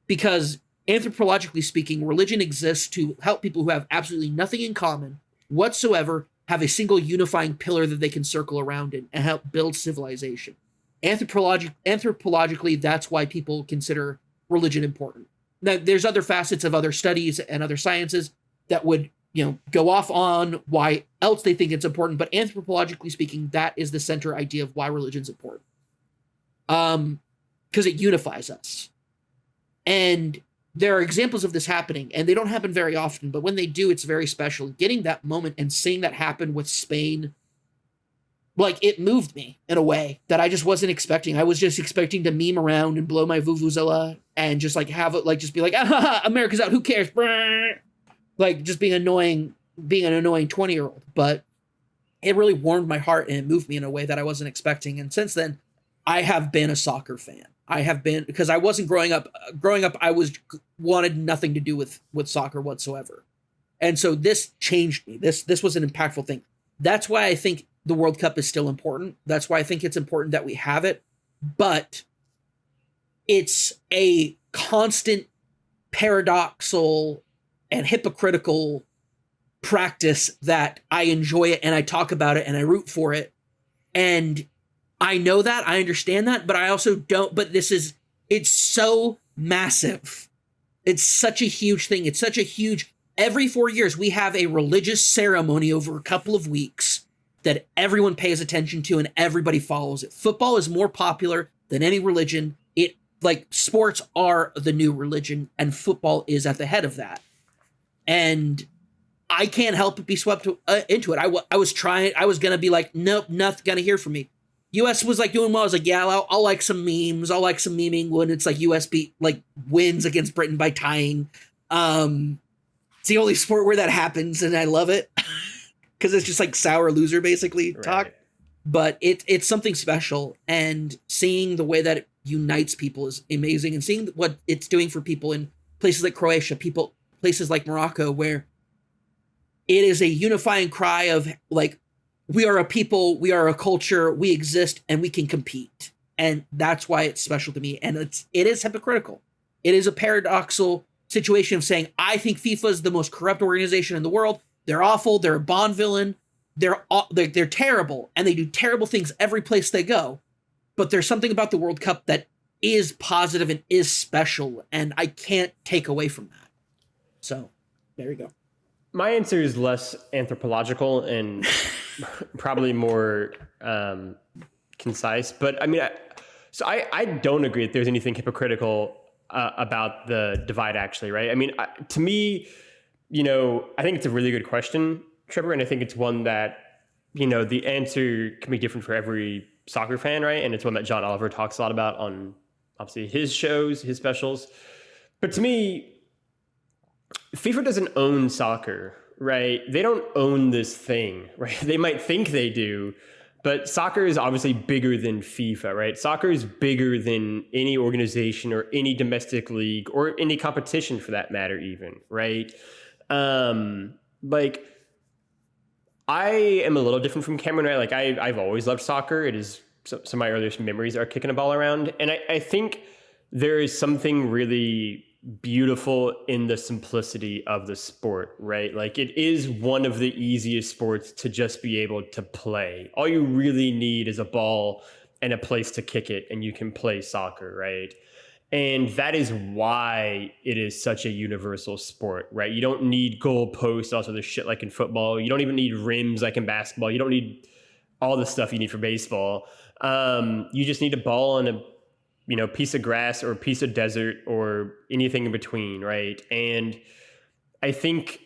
Because anthropologically speaking, religion exists to help people who have absolutely nothing in common whatsoever have a single unifying pillar that they can circle around in and help build civilization. Anthropologically, that's why people consider religion important. Now, there's other facets of other studies and other sciences that would, go off on why else they think it's important, but anthropologically speaking, that is the center idea of why religion's important. Because it unifies us. And there are examples of this happening, and they don't happen very often, but when they do, it's very special. Getting that moment and seeing that happen with Spain, like, it moved me in a way that I just wasn't expecting. I was just expecting to meme around and blow my vuvuzela and just like have it, like, just be like, America's out, who cares? Like, just being an annoying 20-year-old. But it really warmed my heart and it moved me in a way that I wasn't expecting. And since then, I have been a soccer fan. I have been, because I wasn't growing up, I wanted nothing to do with soccer whatsoever. And so this changed me. This was an impactful thing. That's why I think the World Cup is still important. That's why I think it's important that we have it. But it's a constant paradoxal and hypocritical practice that I enjoy it and I talk about it and I root for it. And I know that, I understand that, but I also don't, but it's so massive. It's such a huge thing. It's such a huge, every 4 years we have a religious ceremony over a couple of weeks that everyone pays attention to and everybody follows it. Football is more popular than any religion. Sports are the new religion and football is at the head of that. And I can't help but be swept into it. I was going to be like, nope, nothing going to hear from me. US was like doing well. I was like, yeah, I'll like some memes. I'll like some meming when it's like US wins against Britain by tying. It's the only sport where that happens, and I love it because it's just like sour loser basically talk. Right. But it's something special, and seeing the way that it unites people is amazing, and seeing what it's doing for people in places like Croatia, places like Morocco, where it is a unifying cry of like, we are a people, we are a culture, we exist, and we can compete. And that's why it's special to me. And it is hypocritical. It is a paradoxal situation of saying, I think FIFA is the most corrupt organization in the world. They're awful. They're a Bond villain. They're terrible. And they do terrible things every place they go. But there's something about the World Cup that is positive and is special. And I can't take away from that. So there you go. My answer is less anthropological and probably more concise. But I mean, I don't agree that there's anything hypocritical about the divide, actually, right? I mean, to me, I think it's a really good question, Trevor, and I think it's one that, the answer can be different for every soccer fan, right? And it's one that John Oliver talks a lot about on, obviously, his shows, his specials. But to me, FIFA doesn't own soccer, right? They don't own this thing, right? They might think they do, but soccer is obviously bigger than FIFA, right? Soccer is bigger than any organization or any domestic league or any competition for that matter even, right? I am a little different from Cameron, right? Like I've always loved soccer. It is some of my earliest memories are kicking a ball around. And I think there is something really beautiful in the simplicity of the sport, right? Like it is one of the easiest sports to just be able to play. All you really need is a ball and a place to kick it, and you can play soccer, right? And that is why it is such a universal sport, right? You don't need goal posts, also there's shit like in football. You don't even need rims like in basketball. You don't need all the stuff you need for baseball. You just need a ball and a piece of grass or a piece of desert or anything in between, right? And I think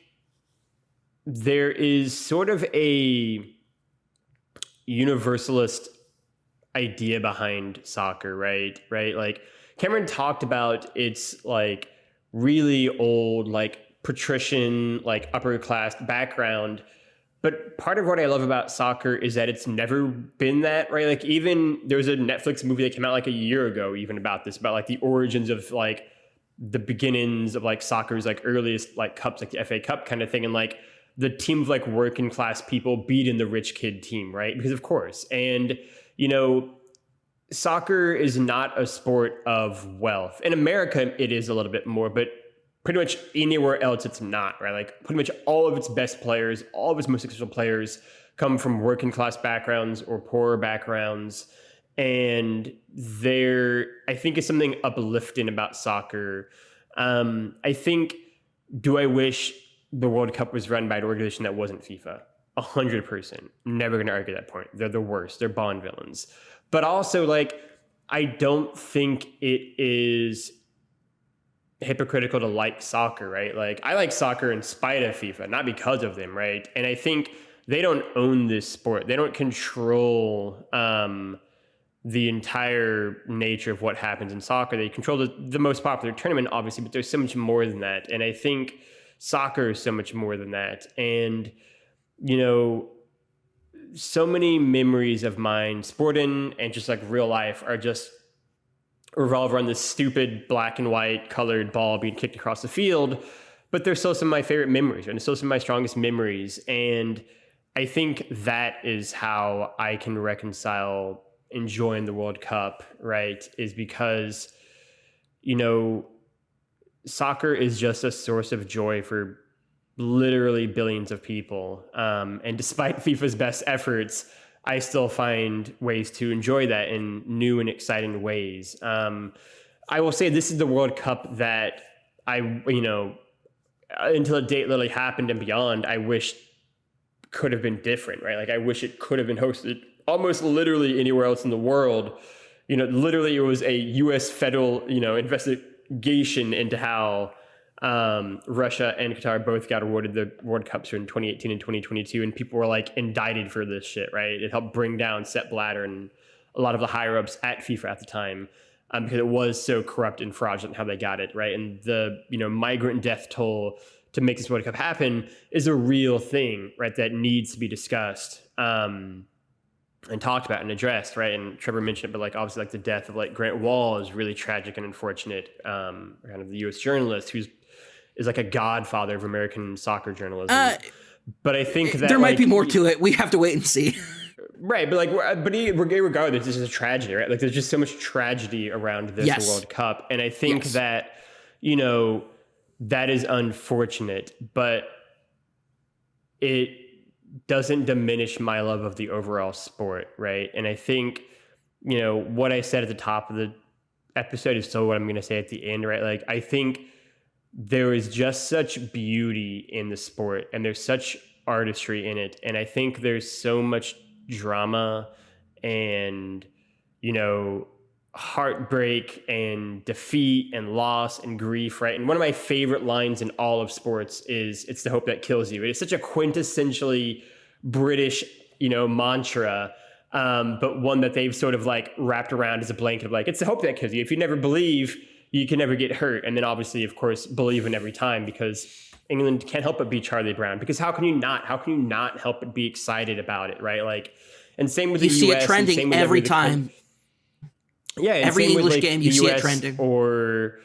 there is sort of a universalist idea behind soccer, right? Like Cameron talked about its like really old, like patrician, like upper class background. But part of what I love about soccer is that it's never been that, right? Like even there was a Netflix movie that came out like a year ago, even about this, about like the origins of like the beginnings of like soccer's like earliest like cups, like the FA Cup kind of thing. And like the team of like working class people beating the rich kid team, right? Because of course. And, soccer is not a sport of wealth. In America, it is a little bit more, but pretty much anywhere else, it's not, right? Like pretty much all of its best players, all of its most successful players come from working class backgrounds or poorer backgrounds. And I think is something uplifting about soccer. I think, do I wish the World Cup was run by an organization that wasn't FIFA? 100%. Never going to argue that point. They're the worst. They're Bond villains. But also, like, I don't think it is hypocritical to like soccer, right? Like, I like soccer in spite of FIFA, not because of them, right? And I think they don't own this sport. They don't control the entire nature of what happens in soccer. They control the most popular tournament, obviously, but there's so much more than that. And I think soccer is so much more than that. And, so many memories of mine, sporting and just like real life, are just revolve around this stupid black and white colored ball being kicked across the field. But they're still some of my favorite memories, and still some of my strongest memories. And I think that is how I can reconcile enjoying the World Cup, right? Is because, soccer is just a source of joy for literally billions of people. And despite FIFA's best efforts, I still find ways to enjoy that in new and exciting ways. I will say this is the World Cup that I, until the date literally happened and beyond, I wish could have been different, right? Like I wish it could have been hosted almost literally anywhere else in the world. Literally it was a U.S. federal, investigation into how Russia and Qatar both got awarded the World Cups in 2018 and 2022, and people were like indicted for this shit, right? It helped bring down Sepp Blatter and a lot of the higher ups at FIFA at the time, because it was so corrupt and fraudulent how they got it, right? And the migrant death toll to make this World Cup happen is a real thing, right? That needs to be discussed and talked about and addressed, right? And Trevor mentioned it, but like obviously like the death of like Grant Wall is really tragic and unfortunate. Kind of the U.S. journalist is like a godfather of American soccer journalism. But I think that there might be more to it. We have to wait and see. Right, but regardless, this is a tragedy, right? Like there's just so much tragedy around this World Cup, and I think that that is unfortunate, but it doesn't diminish my love of the overall sport, right? And I think what I said at the top of the episode is still what I'm going to say at the end, right? Like I think there is just such beauty in the sport, and there's such artistry in it, and I think there's so much drama and heartbreak and defeat and loss and grief, right? And one of my favorite lines in all of sports is "It's the hope that kills you." It's such a quintessentially British mantra, but one that they've sort of like wrapped around as a blanket of like, it's the hope that kills you. If you never believe, you can never get hurt. And then obviously, of course, believe in every time, because England can't help but beat Charlie Brown. Because how can you not help but be excited about it, right? Like, and same with the US. You see it trending every time. Yeah, and every English with, game you see it trending. Or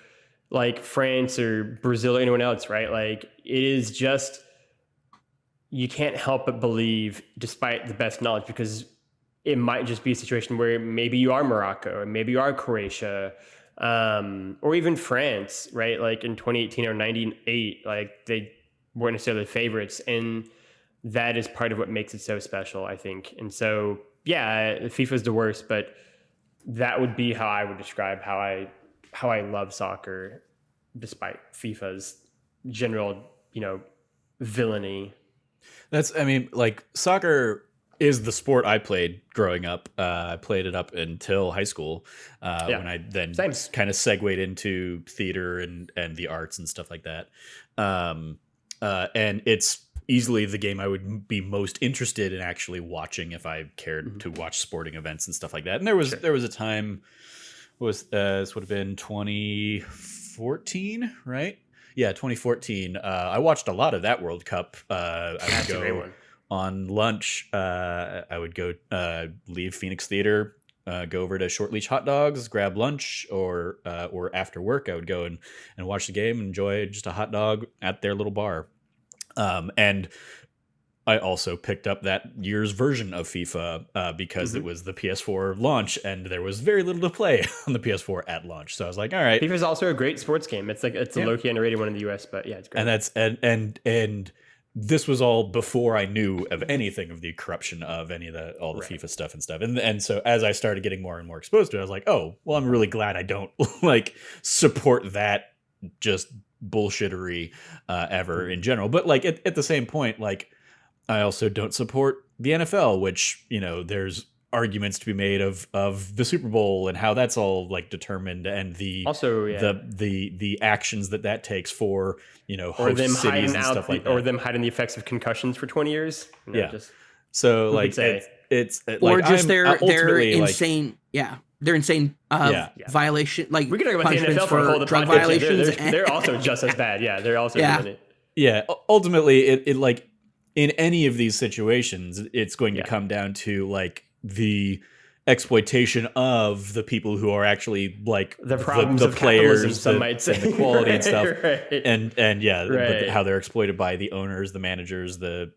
like France or Brazil or anyone else, right? Like it is just, you can't help but believe despite the best knowledge, because it might just be a situation where maybe you are Morocco or maybe you are Croatia, or even France, right? Like in 2018 or 98, like they weren't necessarily favorites. And that is part of what makes it so special, I think. And so, yeah, FIFA is the worst, but that would be how I would describe how I how I love soccer, despite FIFA's general, villainy. I mean, like, soccer is the sport I played growing up. I played it up until high school, when I then kind of segued into theater and the arts and stuff like that. And it's easily the game I would be most interested in actually watching if I cared to watch sporting events and stuff like that. And there was a time, this would have been 2014, right? Yeah, 2014. I watched a lot of that World Cup. I would go on lunch. I would go leave Phoenix Theater, go over to Short Leash Hot Dogs, grab lunch, or after work, I would go and watch the game, enjoy just a hot dog at their little bar. And I also picked up that year's version of FIFA because it was the PS4 launch, and there was very little to play on the PS4 at launch. So I was like, all right. FIFA is also a great sports game. It's a low-key underrated one in the US, but yeah, it's great. And and this was all before I knew of anything of the corruption of any of the FIFA stuff and stuff. And so as I started getting more and more exposed to it, I was like, oh, well, I'm really glad I don't like support that just bullshittery ever in general. But like at the same point, like, I also don't support the NFL, which, there's arguments to be made of the Super Bowl and how that's all like determined, and the actions that takes for, host cities and stuff like that. Or them hiding the effects of concussions for 20 years. So like it's or like, just they're insane. They're insane violation. Like, we could talk about the NFL for a whole drug podcast. violations. They're also just as bad. Yeah, they're also doing it. Yeah, ultimately, it like in any of these situations, it's going to come down to like the exploitation of the people who are actually like the problems the of players, some might say, the quality and stuff, right. and but how they're exploited by the owners, the managers, the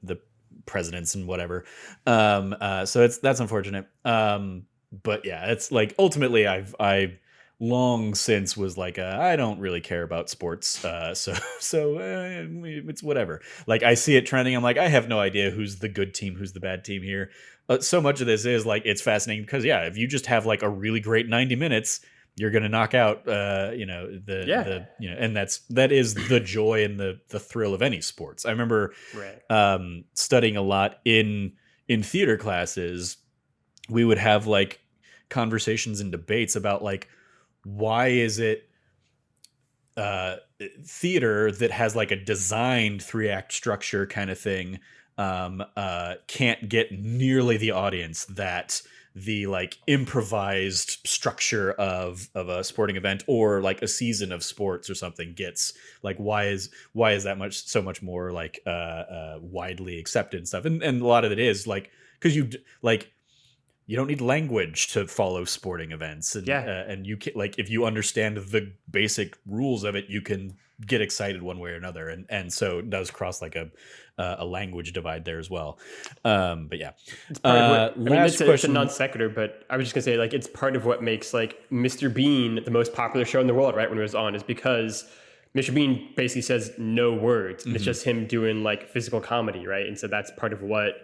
presidents, and whatever. So that's unfortunate. But yeah, it's like ultimately I long since was like I don't really care about sports, so it's whatever. Like, I see it trending, I'm like, I have no idea who's the good team, who's the bad team here. So much of this is like, it's fascinating because if you just have like a really great 90 minutes, you're gonna knock out and that is the joy and the thrill of any sports. I remember studying a lot in theater classes. We would have like conversations and debates about like, why is it theater that has like a designed 3-act structure kind of thing can't get nearly the audience that the like improvised structure of a sporting event or like a season of sports or something gets? Like, why is that so much more like widely accepted and stuff? And a lot of it is like, because you don't need language to follow sporting events, and you can, like, if you understand the basic rules of it, you can get excited one way or another, and so it does cross like a language divide there as well. But yeah, it's part of what, it's a non sequitur, but I was just gonna say, like, it's part of what makes like Mr. Bean the most popular show in the world, right? When it was on, is because Mr. Bean basically says no words, and it's just him doing like physical comedy, right? And so that's part of what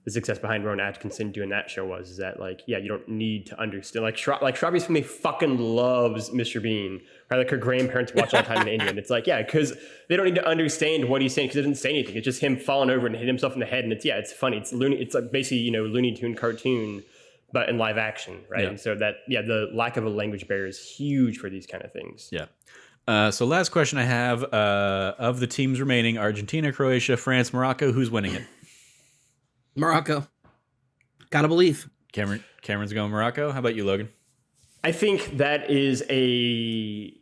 the success behind Rowan Atkinson doing that show was, is that like, you don't need to understand. Like Shravi's family fucking loves Mr. Bean, right? Like, her grandparents watch all the time in India, and it's like, because they don't need to understand what he's saying, because he doesn't say anything. It's just him falling over and hitting himself in the head, and it's funny. It's loony. It's like basically Looney Tune cartoon, but in live action, right? And so that the lack of a language barrier is huge for these kind of things. So last question I have, of the teams remaining: Argentina, Croatia, France, Morocco. Who's winning it? Morocco. Gotta believe. Cameron's going Morocco. How about you, Logan? I think that is it'd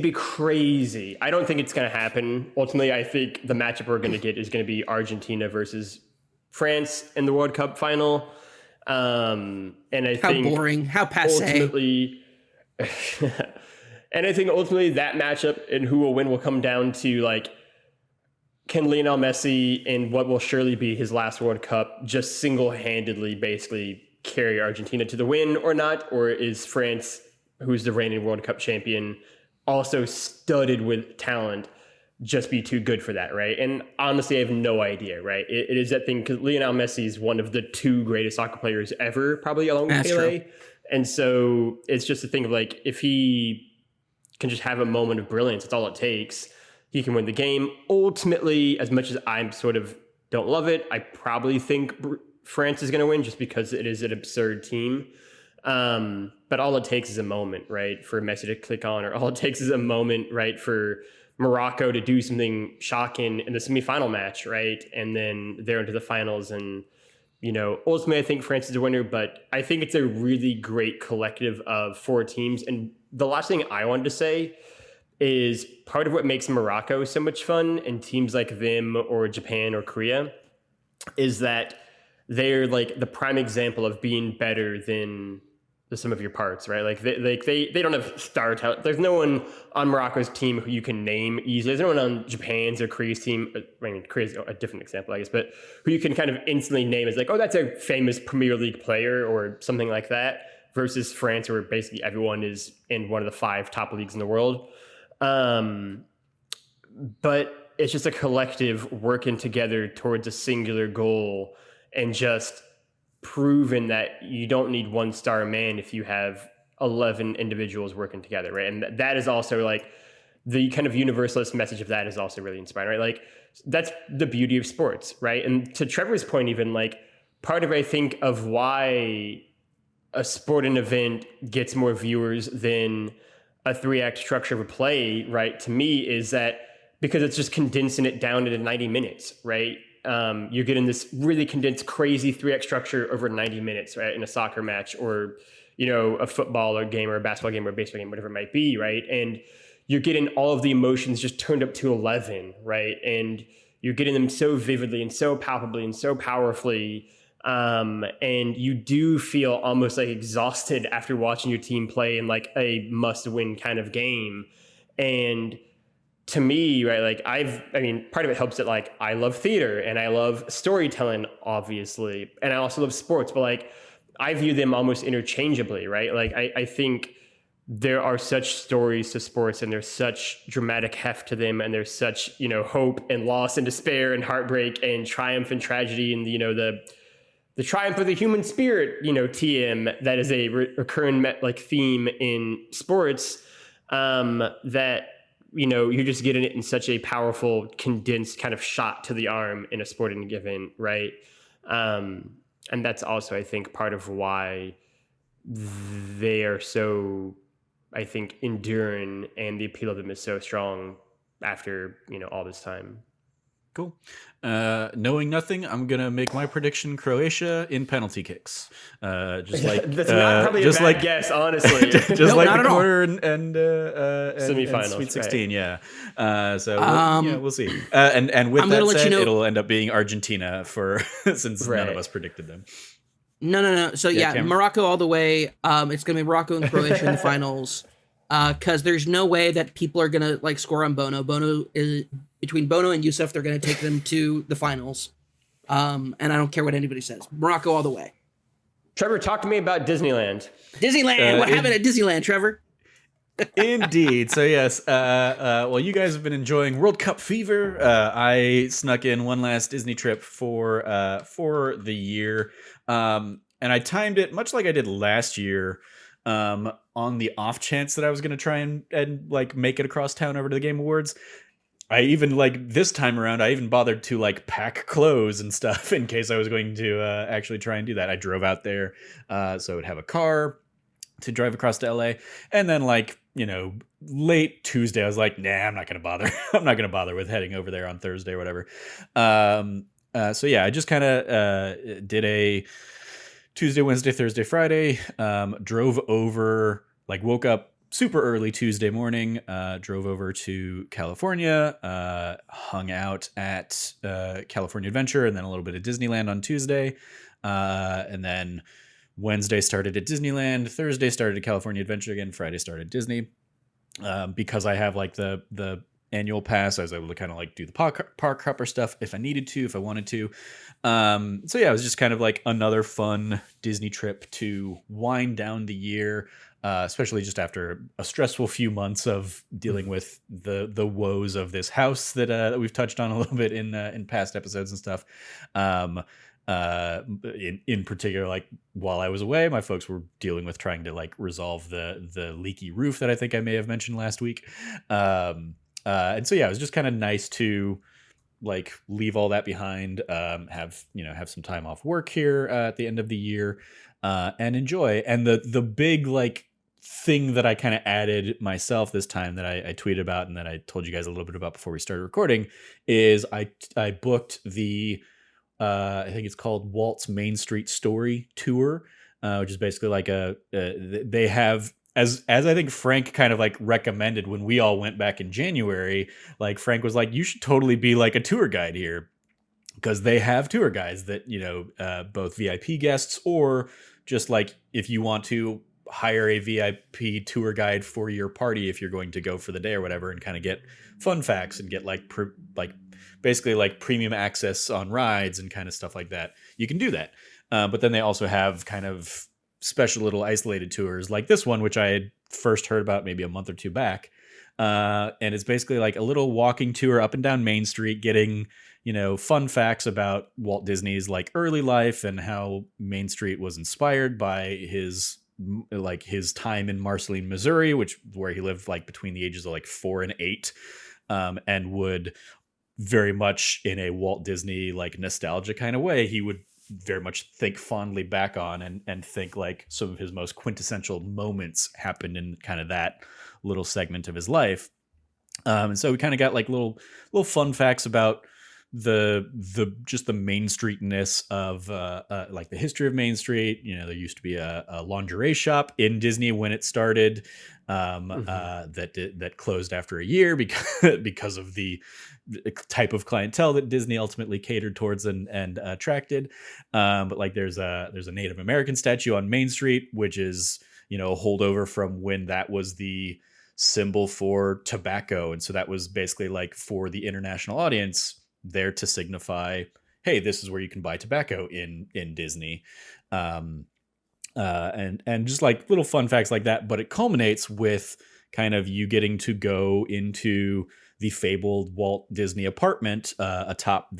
be crazy. I don't think it's going to happen. Ultimately, I think the matchup we're going to get is going to be Argentina versus France in the World Cup final. And I think how boring, how passe. Ultimately, and I think ultimately that matchup and who will win will come down to like, can Lionel Messi, in what will surely be his last World Cup, just single-handedly basically carry Argentina to the win or not? Or is France, who's the reigning World Cup champion, also studded with talent, just be too good for that, right? And honestly, I have no idea, right? It is that thing, because Lionel Messi is one of the 2 greatest soccer players ever, probably along with Pele. And so it's just a thing of like, if he can just have a moment of brilliance, that's all it takes. He can win the game. Ultimately, as much as I'm sort of don't love it, I probably think France is going to win just because it is an absurd team. But all it takes is a moment, right, for Messi to click on, or all it takes is a moment, right, for Morocco to do something shocking in the semifinal match, right, and then they're into the finals. And ultimately, I think France is a winner, but I think it's a really great collective of 4 teams. And the last thing I wanted to say is part of what makes Morocco so much fun, and teams like them or Japan or Korea, is that they're like the prime example of being better than the sum of your parts, right? Like they don't have star talent. There's no one on Morocco's team who you can name easily. There's no one on Japan's or Korea's team. I mean, Korea's a different example, I guess, but who you can kind of instantly name as like, oh, that's a famous Premier League player or something like that, versus France, where basically everyone is in one of the 5 top leagues in the world. But it's just a collective working together towards a singular goal, and just proven that you don't need one star man if you have 11 individuals working together, right? And that is also like the kind of universalist message of that is also really inspiring, right? Like that's the beauty of sports, right? And to Trevor's point, even like part of, I think, of why a sporting event gets more viewers than a 3-act structure of a play, right, to me, is that because it's just condensing it down into 90 minutes, right? You're getting this really condensed, crazy 3-act structure over 90 minutes, right, in a soccer match, or a football or game, or a basketball game, or a baseball game, whatever it might be, right? And you're getting all of the emotions just turned up to 11, right? And you're getting them so vividly and so palpably and so powerfully. And you do feel almost like exhausted after watching your team play in like a must-win kind of game. And to me, right, like part of it helps that like I love theater and I love storytelling, obviously, and I also love sports, but like I view them almost interchangeably, right? Like I think there are such stories to sports, and there's such dramatic heft to them, and there's such hope and loss and despair and heartbreak and triumph and tragedy, and the triumph of the human spirit, TM, that is a recurring theme in sports, that you're just getting it in such a powerful, condensed kind of shot to the arm in a sporting event, right? And that's also, I think, part of why they are so, I think, enduring, and the appeal of them is so strong after, all this time. Cool. Knowing nothing, I'm gonna make my prediction: Croatia in penalty kicks. Just like that's not probably a bad guess, honestly. just like the quarter and semifinals, and Sweet 16, right. Yeah. So we'll see. And with that said, it'll end up being Argentina since none of us predicted them. No. So yeah, Morocco all the way. It's gonna be Morocco and Croatia in the finals. Because there's no way that people are gonna like score on Bono. Between Bono and Youssef, they're gonna take them to the finals. And I don't care what anybody says. Morocco all the way. Trevor, talk to me about Disneyland. What happened at Disneyland, Trevor? Indeed. So yes, well, you guys have been enjoying World Cup fever. I snuck in one last Disney trip for the year, and I timed it much like I did last year. On the off chance that I was going to try and like make it across town over to the Game Awards. I even this time around, I even bothered to like pack clothes and stuff in case I was going to actually try and do that. I drove out there, so I would have a car to drive across to LA. And then late Tuesday, I was like, nah, I'm not going to bother. I'm not going to bother with heading over there on Thursday or whatever. So yeah, I just kind of did a Tuesday, Wednesday, Thursday, Friday, drove over, woke up super early Tuesday morning, drove over to California, hung out at California Adventure, and then a little bit of Disneyland on Tuesday. And then Wednesday started at Disneyland, Thursday started at California Adventure again, Friday started Disney. Because I have the annual pass, I was able to kind of do the park hopper stuff if I needed to, if I wanted to. So yeah, it was just kind of another fun Disney trip to wind down the year, especially just after a stressful few months of dealing with the woes of this house that we've touched on a little bit in past episodes and stuff. In particular, like while I was away, my folks were dealing with trying to like resolve the leaky roof that I think I may have mentioned last week. And so yeah, it was just kind of nice to like leave all that behind, have some time off work here at the end of the year, and enjoy. And the big like thing that I kind of added myself this time that I tweeted about and that I told you guys a little bit about before we started recording is I booked the I think it's called Walt's Main Street Story Tour, which is basically like they have, as I think Frank kind of like recommended when we all went back in January. Like Frank was like, you should totally be like a tour guide here, because they have tour guides that both VIP guests or just like if you want to hire a VIP tour guide for your party if you're going to go for the day or whatever, and kind of get fun facts and get like basically like premium access on rides and kind of stuff like that. You can do that. But then they also have kind of special little isolated tours like this one, which I had first heard about maybe a month or two back. And it's basically like a little walking tour up and down Main Street, getting, fun facts about Walt Disney's like early life and how Main Street was inspired by his time in Marceline, Missouri, where he lived like between the ages of like 4 and 8, and would very much in a Walt Disney like nostalgia kind of way, he would very much think fondly back on and think like some of his most quintessential moments happened in kind of that little segment of his life. And so we kind of got like little fun facts about the just the Main Streetness of like the history of Main Street. There used to be a lingerie shop in Disney when it started, that closed after a year because of the type of clientele that Disney ultimately catered towards and attracted. But like there's a Native American statue on Main Street, which is a holdover from when that was the symbol for tobacco, and so that was basically like for the international audience there to signify, hey, this is where you can buy tobacco in Disney. And just like little fun facts like that. But it culminates with kind of you getting to go into the fabled Walt Disney apartment atop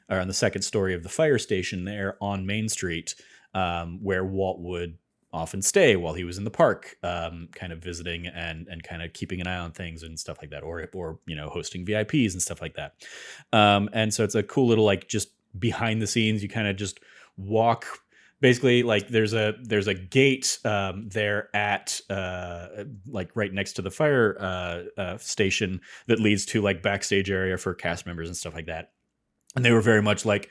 or on the second story of the fire station there on Main Street, where Walt would often stay while he was in the park, kind of visiting and kind of keeping an eye on things and stuff like that, or hosting VIPs and stuff like that. And so it's a cool little like just behind the scenes. You kind of just walk. Basically, like there's a gate there at like right next to the fire station that leads to like backstage area for cast members and stuff like that. And they were very much like,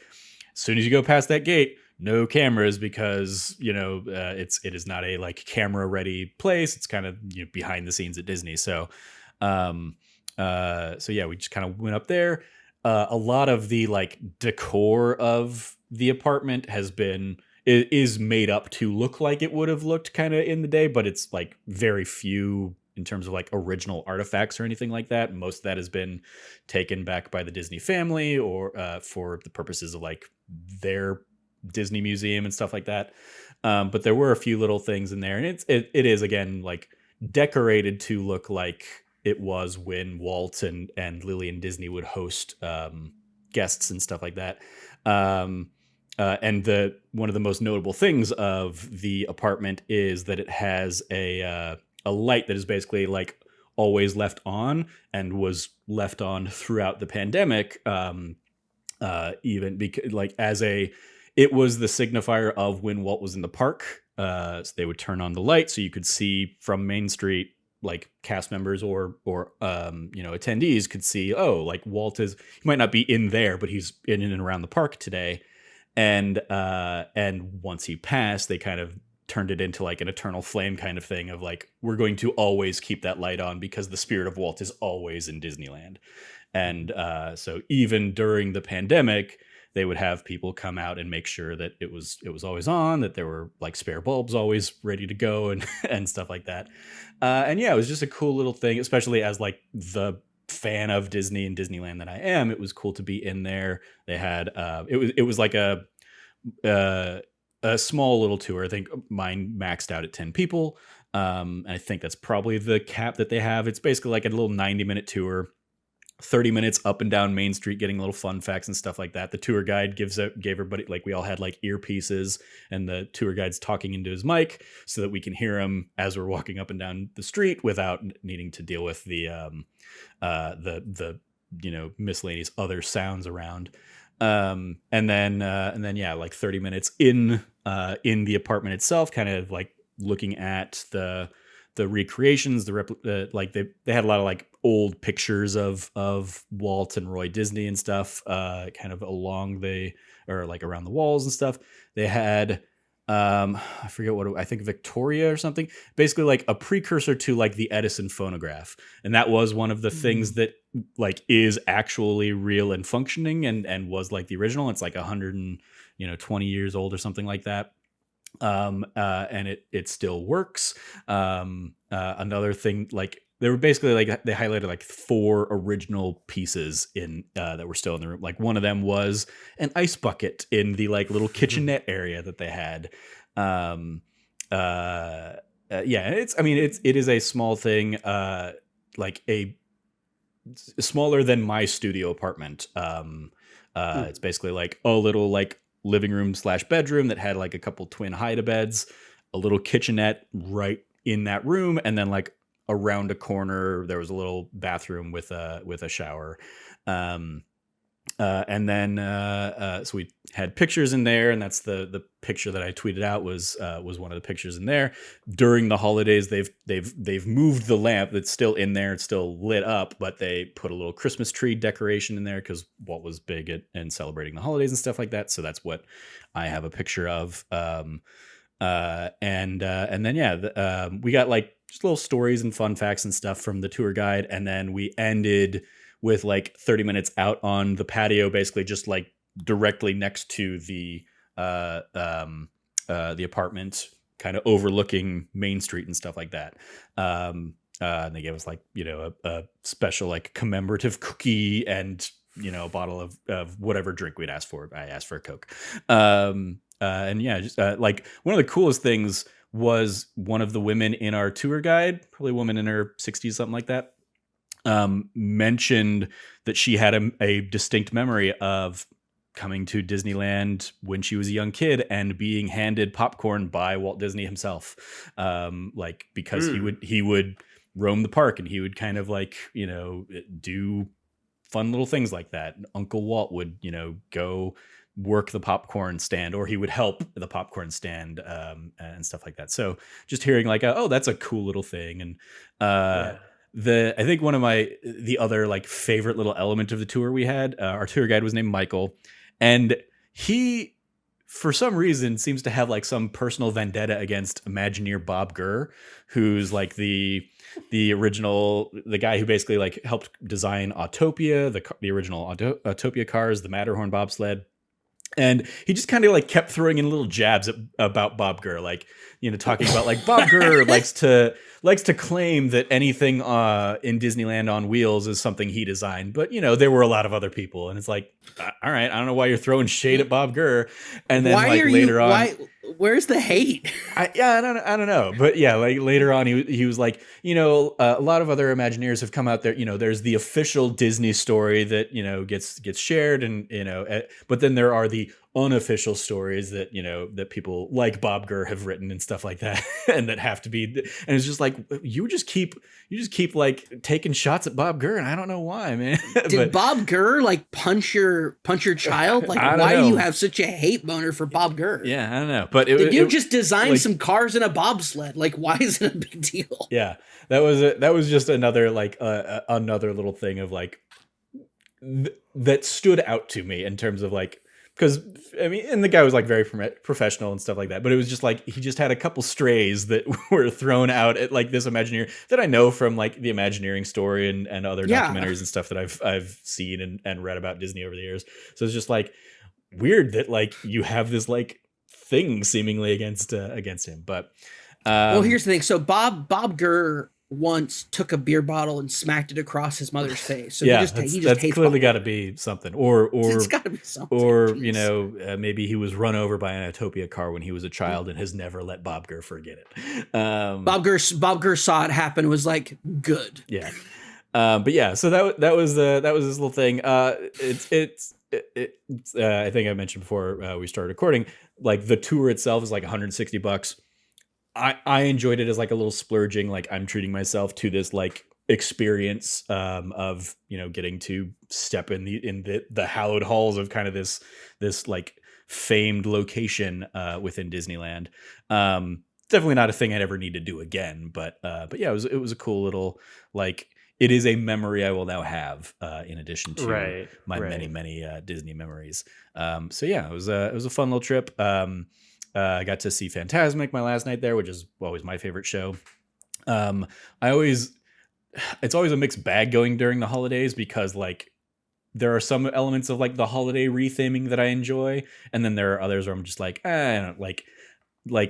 as soon as you go past that gate, no cameras, because it is not a like camera ready place. It's kind of behind the scenes at Disney. So yeah, we just kind of went up there. A lot of the like decor of the apartment is made up to look like it would have looked kind of in the day, but it's like very few in terms of like original artifacts or anything like that. Most of that has been taken back by the Disney family or for the purposes of like their Disney museum and stuff like that. But there were a few little things in there, and it is again like decorated to look like it was when Walt and Lillian Disney would host guests and stuff like that. And one of the most notable things of the apartment is that it has a light that is basically like always left on and was left on throughout the pandemic. Even because like it was the signifier of when Walt was in the park. So they would turn on the light so you could see from Main Street, like cast members or attendees could see, oh, like Walt he might not be in there, but he's in and around the park today. And once he passed, they kind of turned it into like an eternal flame kind of thing of like, we're going to always keep that light on because the spirit of Walt is always in Disneyland. And so even during the pandemic, they would have people come out and make sure that it was always on, that there were like spare bulbs always ready to go and stuff like that. And yeah, it was just a cool little thing, especially as like the fan of Disney and Disneyland that I am. It was cool to be in there. They had it was like a small little tour. I think mine maxed out at 10 people. And I think that's probably the cap that they have. It's basically like a little 90-minute tour. 30 minutes up and down Main Street getting little fun facts and stuff like that. The tour guide gave everybody, like, we all had like earpieces, and the tour guide's talking into his mic so that we can hear him as we're walking up and down the street without needing to deal with the miscellaneous other sounds around. And then yeah, like 30 minutes in the apartment itself, kind of like looking at the recreations, like they had a lot of like old pictures of Walt and Roy Disney and stuff, kind of around the walls and stuff. They had, I forget I think Victoria or something, basically like a precursor to like the Edison phonograph. And that was one of the things that like is actually real and functioning and was like the original. It's like 120 years old or something like that. And it still works. Another thing, like they were basically like, they highlighted like 4 original pieces in that were still in the room. Like one of them was an ice bucket in the like little kitchenette area that they had. It is a small thing, like smaller than my studio apartment. It's basically like a little like living room / bedroom that had like a couple twin hide-a-beds, a little kitchenette right in that room, and then like around a corner there was a little bathroom with a shower. So we had pictures in there, and that's the picture that I tweeted out was one of the pictures in there. During the holidays, they've moved the lamp that's still in there. It's still lit up, but they put a little Christmas tree decoration in there because Walt was big and celebrating the holidays and stuff like that. So that's what I have a picture of. We got like just little stories and fun facts and stuff from the tour guide, and then we ended with like 30 minutes out on the patio, basically just like directly next to the apartment, kind of overlooking Main Street and stuff like that. And they gave us like, a special like commemorative cookie and, a bottle of whatever drink we'd asked for. I asked for a Coke. Like one of the coolest things was one of the women in our tour guide, probably a woman in her 60s, something like that, mentioned that she had a distinct memory of coming to Disneyland when she was a young kid and being handed popcorn by Walt Disney himself. Because he would roam the park and he would kind of like, do fun little things like that. Uncle Walt would, go work the popcorn stand, or he would help the popcorn stand, and stuff like that. So just hearing like, oh, that's a cool little thing. And, I think one of the other like favorite little element of the tour we had, our tour guide was named Michael, and he, for some reason, seems to have like some personal vendetta against Imagineer Bob Gurr, who's like the guy who basically like helped design Autopia, the original Autopia cars, the Matterhorn bobsled. And he just kind of like kept throwing in little jabs about Bob Gurr, like, talking about like Bob Gurr likes to claim that anything in Disneyland on wheels is something he designed. But, there were a lot of other people. And it's like, all right, I don't know why you're throwing shade at Bob Gurr. And then later on, where's the hate? I don't know. But yeah, like later on, he was like, a lot of other Imagineers have come out there. There's the official Disney story that, gets shared, and, but then there are the unofficial stories that, that people like Bob Gurr have written and stuff like that, and that have to be. And it's just like, you just keep like taking shots at Bob Gurr, and I don't know why, man. Did Bob Gurr like punch your child? Like, why do you have such a hate boner for Bob Gurr? Yeah, I don't know. But did you just design some cars in a bobsled? Like, why is it a big deal? Yeah, that was just another like another little thing of like that stood out to me in terms of like. Because, and the guy was like very professional and stuff like that. But it was just like, he just had a couple strays that were thrown out at like this Imagineer that I know from like the Imagineering story and other documentaries and stuff that I've seen and read about Disney over the years. So it's just like weird that like you have this like thing seemingly against him. But well, here's the thing. So Bob Gurr once took a beer bottle and smacked it across his mother's face. So yeah, he just that's hates clearly got to be something, or it's got to be something. Or maybe he was run over by an Autopia car when he was a child and has never let Bob Gurr forget it. Bob Gurr saw it happen and was like, good. Yeah. But yeah, so that was this little thing. I think I mentioned before we started recording, like the tour itself is like $160. I enjoyed it as like a little splurging, like I'm treating myself to this like experience of, you know, getting to step in the hallowed halls of kind of this like famed location within Disneyland. Definitely not a thing I'd ever need to do again, but yeah, it was a cool little, like, it is a memory I will now have in addition to my many Disney memories. So yeah, it was a fun little trip. I got to see Fantasmic my last night there, which is always my favorite show. It's always a mixed bag going during the holidays because like there are some elements of like the holiday retheming that I enjoy, and then there are others where I'm just like, I don't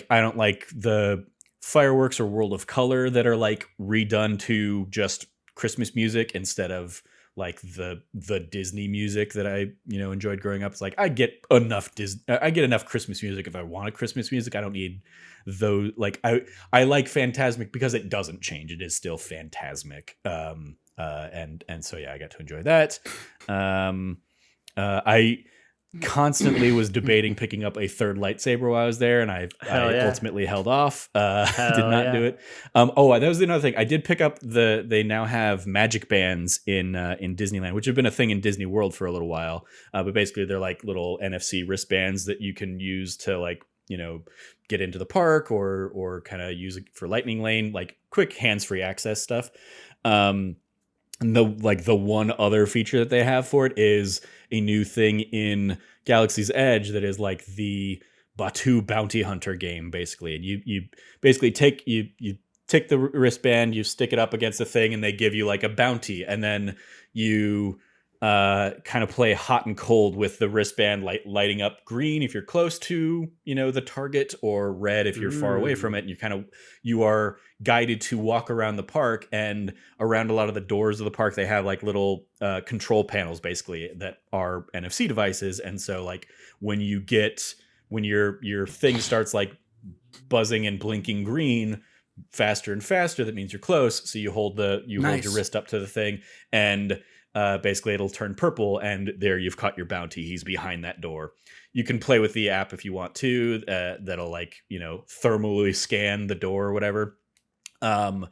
I don't like the fireworks or World of Color that are like redone to just Christmas music instead of like the Disney music that I, you know, enjoyed growing up. It's like I get enough Christmas music if I want a Christmas music. I don't need those. Like I like Fantasmic because it doesn't change. It is still Fantasmic. And so yeah, I got to enjoy that. I constantly was debating picking up a third lightsaber while I was there, and I ultimately held off. Did not do it. That was the another thing. I did pick up they now have magic bands in Disneyland, which have been a thing in Disney World for a little while. But basically they're like little NFC wristbands that you can use to like, you know, get into the park or kind of use it for lightning lane, like quick hands-free access stuff. And the one other feature that they have for it is a new thing in Galaxy's Edge that is like the Batu bounty hunter game, basically. And you basically take the wristband, you stick it up against the thing, and they give you like a bounty, and then you kind of play hot and cold with the wristband lighting up green if you're close to, you know, the target, or red if you're far away from it. And you are guided to walk around the park, and around a lot of the doors of the park they have like little control panels basically that are NFC devices. And so like when your thing starts like buzzing and blinking green faster and faster, that means you're close. So you hold your wrist up to the thing, and basically it'll turn purple, and there you've caught your bounty. He's behind that door. You can play with the app if you want to. That'll like, you know, thermally scan the door or whatever. And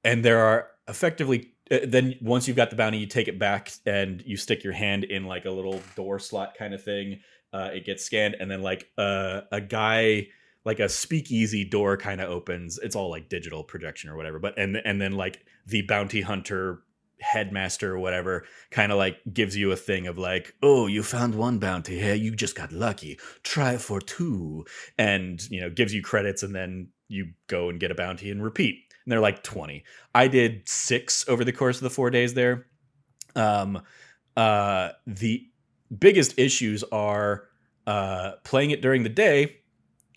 there are effectively then once you've got the bounty, you take it back and you stick your hand in like a little door slot kind of thing. It gets scanned, and then like a guy, like a speakeasy door kind of opens. It's all like digital projection or whatever. But and then like the bounty hunter headmaster or whatever kind of like gives you a thing of like, oh, you found one bounty here, you just got lucky, try for two, and, you know, gives you credits, and then you go and get a bounty and repeat. And they're like 20. I did 6 over the course of the 4 days there. The biggest issues are playing it during the day.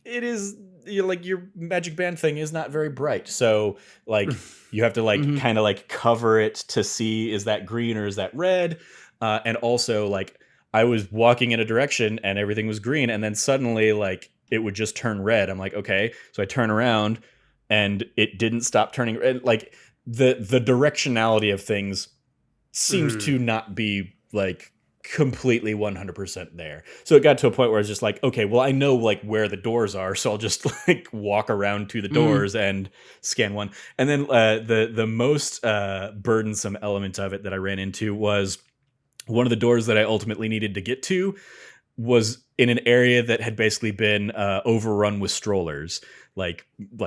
It is, like, your magic band thing is not very bright, so like you have to like kind of like cover it to see, is that green or is that red. And also like I was walking in a direction and everything was green, and then suddenly like it would just turn red. I'm like, okay, so I turn around and it didn't stop turning red. Like the directionality of things seems to not be like completely 100% there. So it got to a point where I was just like, okay, well, I know like where the doors are, so I'll just like walk around to the doors and scan one. And then the most burdensome element of it that I ran into was one of the doors that I ultimately needed to get to was in an area that had basically been overrun with strollers. Like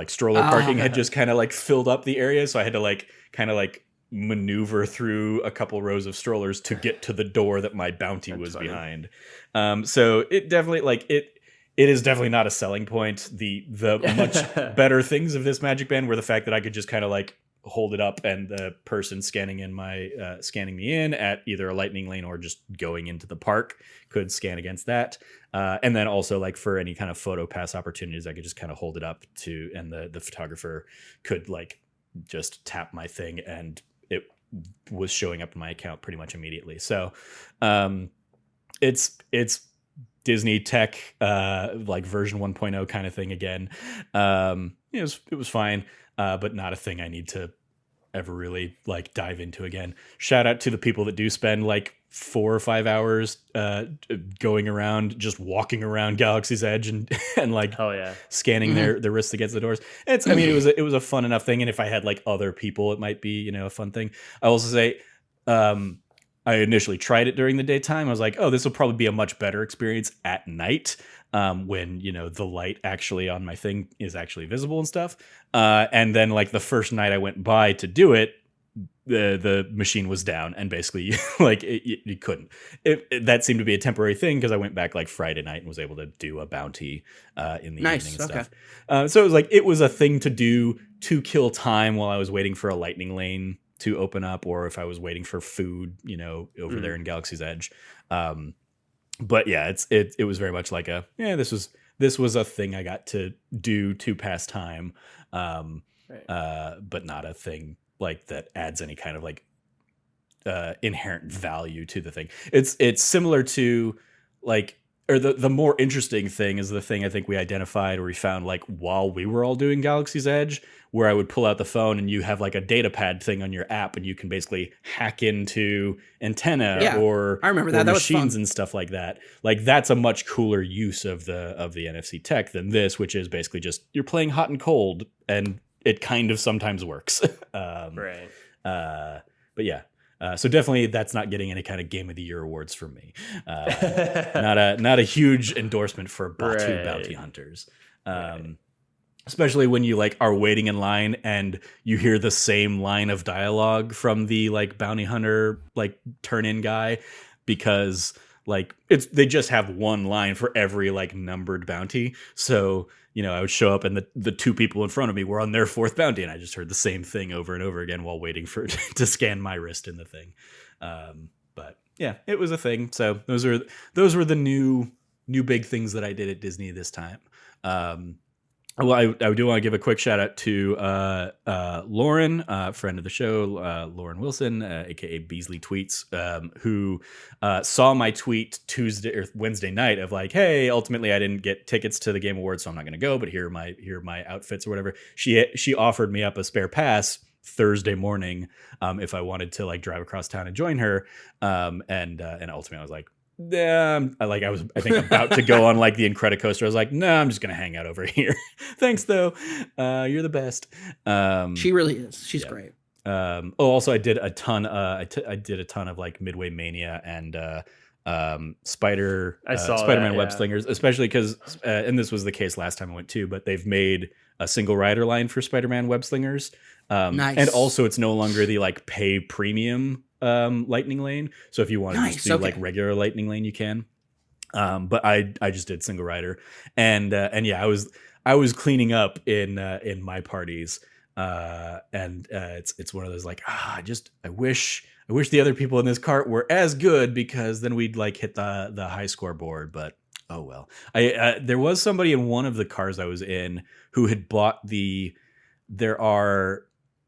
stroller parking had just kind of like filled up the area, so I had to like kind of like maneuver through a couple rows of strollers to get to the door that my bounty was behind. So it definitely like it is definitely not a selling point. The much better things of this magic band were the fact that I could just kind of like hold it up, and the person scanning me in at either a lightning lane or just going into the park could scan against that. And then also like for any kind of photo pass opportunities, I could just kind of hold it up to, and the photographer could like just tap my thing, and it was showing up in my account pretty much immediately. So it's Disney tech, like version 1.0 kind of thing again. It was fine, but not a thing I need to ever really like dive into again. Shout out to the people that do spend like 4 or 5 hours going around, just walking around Galaxy's Edge and and like Hell yeah. scanning their wrists against the doors. It's, I mean, it was a fun enough thing, and if I had like other people, it might be, you know, a fun thing. I also say, I initially tried it during the daytime. I was like, oh, this will probably be a much better experience at night, when, you know, the light actually on my thing is actually visible and stuff. And then like the first night I went by to do it, the machine was down, and basically like you couldn't. That seemed to be a temporary thing, because I went back like Friday night and was able to do a bounty in the evening and stuff. So it was like, it was a thing to do to kill time while I was waiting for a lightning lane to open up, or if I was waiting for food, you know, over there in Galaxy's Edge. But yeah, it was very much like this was a thing I got to do to pass time, but not a thing like that adds any kind of like inherent value to the thing. It's similar to like, or the more interesting thing is the thing I think we identified, or we found like while we were all doing Galaxy's Edge, where I would pull out the phone and you have like a data pad thing on your app, and you can basically hack into antenna or I remember that machines and stuff like that. Like that's a much cooler use of the NFC tech than this, which is basically just you're playing hot and cold, and it kind of sometimes works. Right. But yeah. So definitely that's not getting any kind of Game of the Year awards from me. Not a huge endorsement for Batu bounty hunters. Especially when you like are waiting in line and you hear the same line of dialogue from the like bounty hunter like turn in guy, because like they just have one line for every like numbered bounty. So, you know, I would show up and the two people in front of me were on their fourth bounty, and I just heard the same thing over and over again while waiting for to scan my wrist in the thing. But yeah, it was a thing. So those were the new big things that I did at Disney this time. Well, I do want to give a quick shout out to Lauren, friend of the show, Lauren Wilson, aka Beasley Tweets, who saw my tweet Tuesday or Wednesday night of like, hey, ultimately I didn't get tickets to the Game Awards, so I'm not going to go, but here are my outfits or whatever. She offered me up a spare pass Thursday morning if I wanted to like drive across town and join her, and ultimately I was like, yeah, I was about to go on like the Incredicoaster. I was like, no, I'm just gonna hang out over here. Thanks though, you're the best. She really is. She's great. Also, I did a ton. I did a ton of like Midway Mania and Spider-Man web slingers, especially because and this was the case last time I went too. But they've made a single rider line for Spider-Man web slingers. Nice. And also, it's no longer the like pay premium lightning lane, so if you want to just do like regular lightning lane, you can, but I just did single rider, and yeah, I was cleaning up in my parties, and it's one of those like, I wish the other people in this cart were as good, because then we'd like hit the high score board. But oh well. There was somebody in one of the cars I was in who had bought there are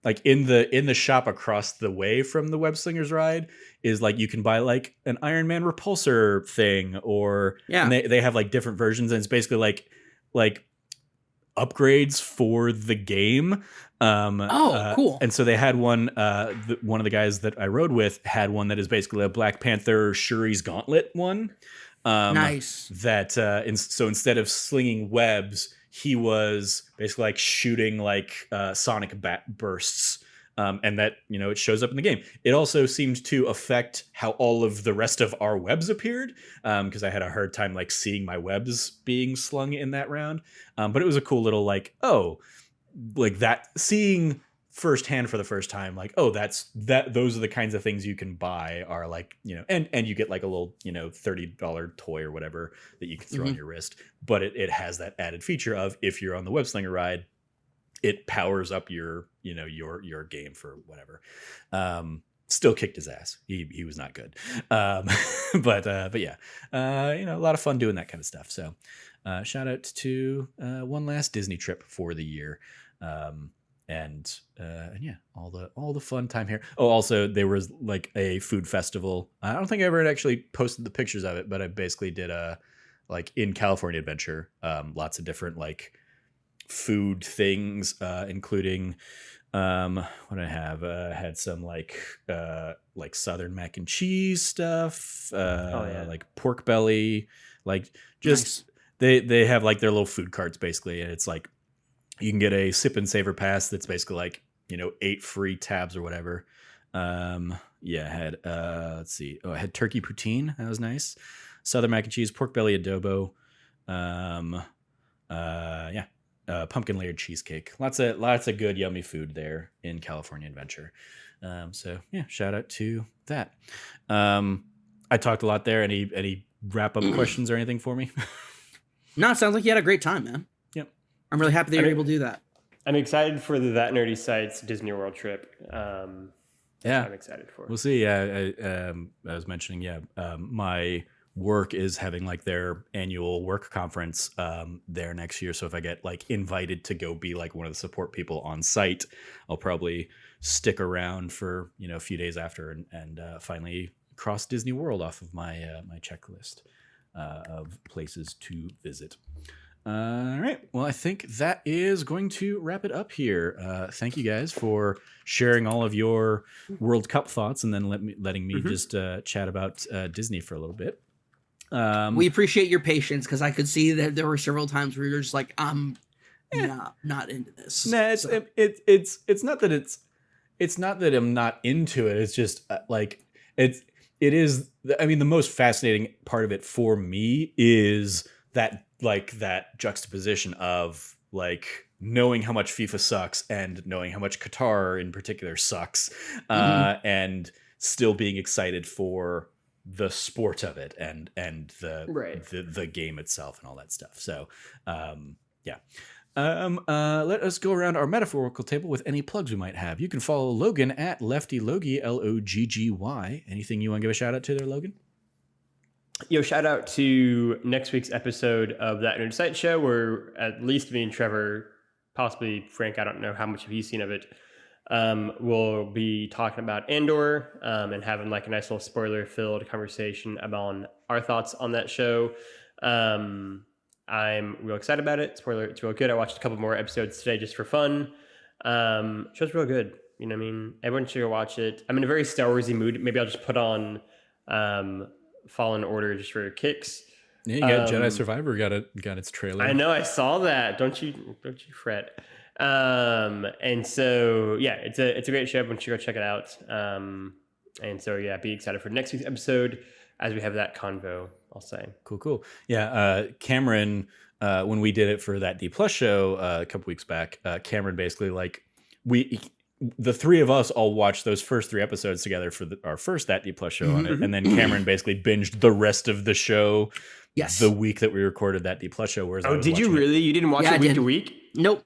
like in the shop across the way from the Web Slingers ride is like, you can buy like an Iron Man repulsor thing, or and they have like different versions, and it's basically like upgrades for the game. Cool. And so they had one, one of the guys that I rode with had one that is basically a Black Panther Shuri's Gauntlet one. Nice. That so instead of slinging webs, he was basically like shooting like sonic bat bursts, and that, you know, it shows up in the game. It also seemed to affect how all of the rest of our webs appeared, because I had a hard time like seeing my webs being slung in that round. But it was a cool little like, like that, seeing firsthand for the first time, like, those are the kinds of things you can buy, are like, you know, and you get like a little, you know, $30 toy or whatever that you can throw on your wrist, but it has that added feature of, if you're on the web slinger ride, it powers up your, you know, your game for whatever. Still kicked his ass. He was not good. But yeah, you know, a lot of fun doing that kind of stuff. So shout out to one last Disney trip for the year. And yeah, all the fun time here. Oh, also there was like a food festival. I don't think I ever actually posted the pictures of it, but I basically did a like in California Adventure, lots of different like food things, including What did I have? I had some like Southern mac and cheese stuff. Like pork belly, like just they have like their little food carts basically, and it's like you can get a sip and savor pass that's basically like 8 free tabs or whatever. I had let's see. Oh, I had turkey poutine. That was nice. Southern mac and cheese, pork belly adobo. Pumpkin layered cheesecake. Lots of good yummy food there in California Adventure. Shout out to that. I talked a lot there. Any wrap up questions or anything for me? No, it sounds like you had a great time, man. Yep. I'm really happy that you're able to do that. I'm excited for the That Nerdy Sites Disney World trip. I'm excited for. We'll see. I was mentioning, my work is having like their annual work conference there next year. So if I get like invited to go be like one of the support people on site, I'll probably stick around for a few days after and finally cross Disney World off of my my checklist of places to visit. All right. Well, I think that is going to wrap it up here. Thank you guys for sharing all of your World Cup thoughts and then letting me just chat about Disney for a little bit. We appreciate your patience because I could see that there were several times where you're just like, I'm not into this. Nah, it's not that I'm not into it. It's just it is. I mean, the most fascinating part of it for me is that juxtaposition of like knowing how much FIFA sucks and knowing how much Qatar in particular sucks, and still being excited for the sport of it and the game itself and all that stuff. So let us go around our metaphorical table with any plugs we might have. You can follow Logan at Lefty Logie, Logggy. Anything you want to give a shout out to there, Logan? Yo, shout out to next week's episode of That Nerd Site Show, where at least me and Trevor, possibly Frank, I don't know how much have you seen of it, we'll be talking about Andor and having like a nice little spoiler-filled conversation about our thoughts on that show. I'm real excited about it. Spoiler, it's real good. I watched a couple more episodes today just for fun. Show's real good. You know what I mean? Everyone should go watch it. I'm in a very Star Wars-y mood. Maybe I'll just put on Fallen Order just for kicks. Yeah, you got Jedi Survivor got its trailer. I know, I saw that. Don't you fret. And so it's a great show. Everyone should go check it out. And so be excited for next week's episode as we have that convo, I'll say. Cool. Yeah, Cameron, when we did it for that D Plus show a couple weeks back, Cameron basically the three of us all watched those first 3 episodes together for our first That D Plus show on it, and then Cameron basically binged the rest of the show. Yes. The week that we recorded that D Plus show. Whereas did you really? You didn't watch it week to week? Nope.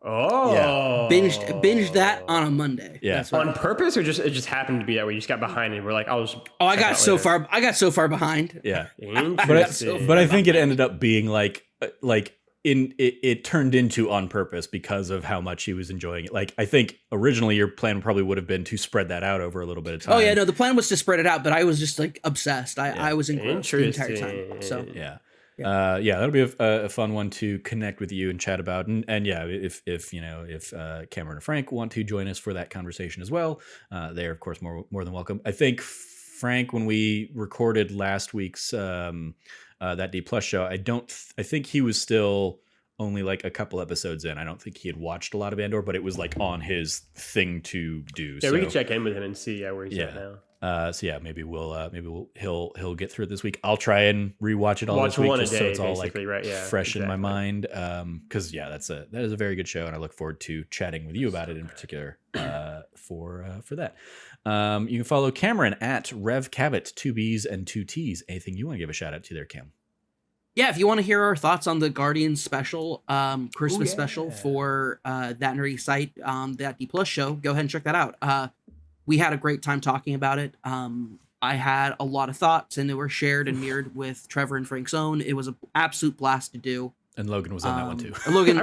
Oh, yeah. Binged that on a Monday. Yeah, that's on purpose, or it just happened to be that way. You just got behind, and we're like, I got so far behind. Yeah, interesting. But I think it ended up being it turned into on purpose because of how much he was enjoying it. Like, I think originally your plan probably would have been to spread that out over a little bit of time. Oh yeah, no, the plan was to spread it out, but I was just like obsessed. I was engrossed the entire time. So yeah. That'll be a fun one to connect with you and chat about. And if Cameron and Frank want to join us for that conversation as well, they're of course more than welcome. I think Frank, when we recorded last week's that D Plus show, I think he was still only like a couple episodes in. I don't think he had watched a lot of Andor, but it was like on his thing to do. Yeah, we can check in with him and see where he's at now. Maybe he'll get through it this week. I'll try and rewatch it all this week just so it's all like fresh in my mind. Because that is a very good show, and I look forward to chatting with you about it in particular for that. You can follow Cameron at Rev Cabot, 2 B's and 2 T's. Anything you want to give a shout out to there, Cam? Yeah, if you want to hear our thoughts on the Guardians special, Christmas special for That Nerdy Site, that D Plus show, go ahead and check that out. We had a great time talking about it. I had a lot of thoughts, and they were shared and mirrored with Trevor and Frank's own. It was an absolute blast to do. And Logan was on that one too. Logan.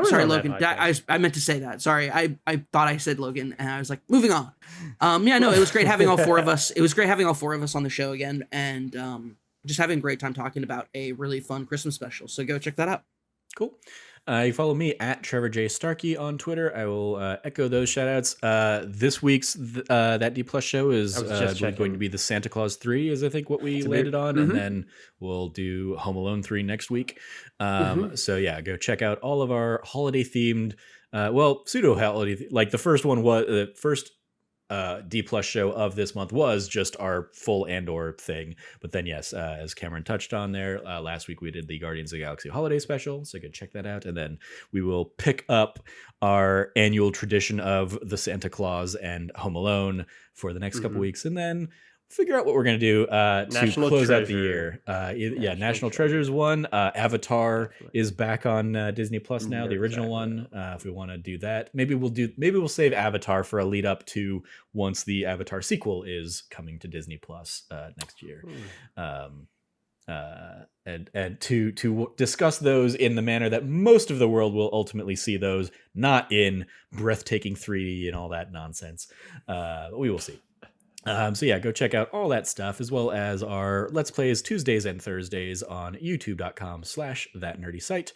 I meant to say that. Sorry, I thought I said Logan, and I was like, moving on. It was great having all 4 of us. It was great having all 4 of us on the show again, and just having a great time talking about a really fun Christmas special. So go check that out. Cool. You follow me at Trevor J. Starkey on Twitter. I will echo those shout outs. This week's That D Plus show is going to be the Santa Claus 3 is I think what we landed on. And then we'll do Home Alone 3 next week. So yeah, go check out all of our holiday themed, pseudo holiday, like the first one was the first D plus show of this month was just our full Andor thing. But then, yes, as Cameron touched on there, last week we did the Guardians of the Galaxy holiday special. So go check that out. And then we will pick up our annual tradition of the Santa Claus and Home Alone for the next couple weeks. And then figure out what we're going to do to close out the year. National Treasure's one. Avatar is back on Disney Plus now, the original one. If we want to do that, maybe we'll save Avatar for a lead up to once the Avatar sequel is coming to Disney Plus next year. And to discuss those in the manner that most of the world will ultimately see those, not in breathtaking 3D and all that nonsense. We will see. So yeah, go check out all that stuff, as well as our Let's Plays Tuesdays and Thursdays on youtube.com/thatnerdysite. You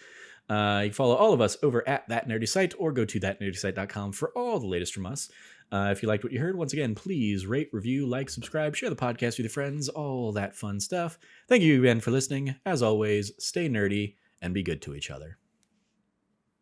can follow all of us over at That Nerdy Site, or go to thatnerdysite.com for all the latest from us. If you liked what you heard, once again, please rate, review, like, subscribe, share the podcast with your friends, all that fun stuff. Thank you again for listening. As always, stay nerdy and be good to each other.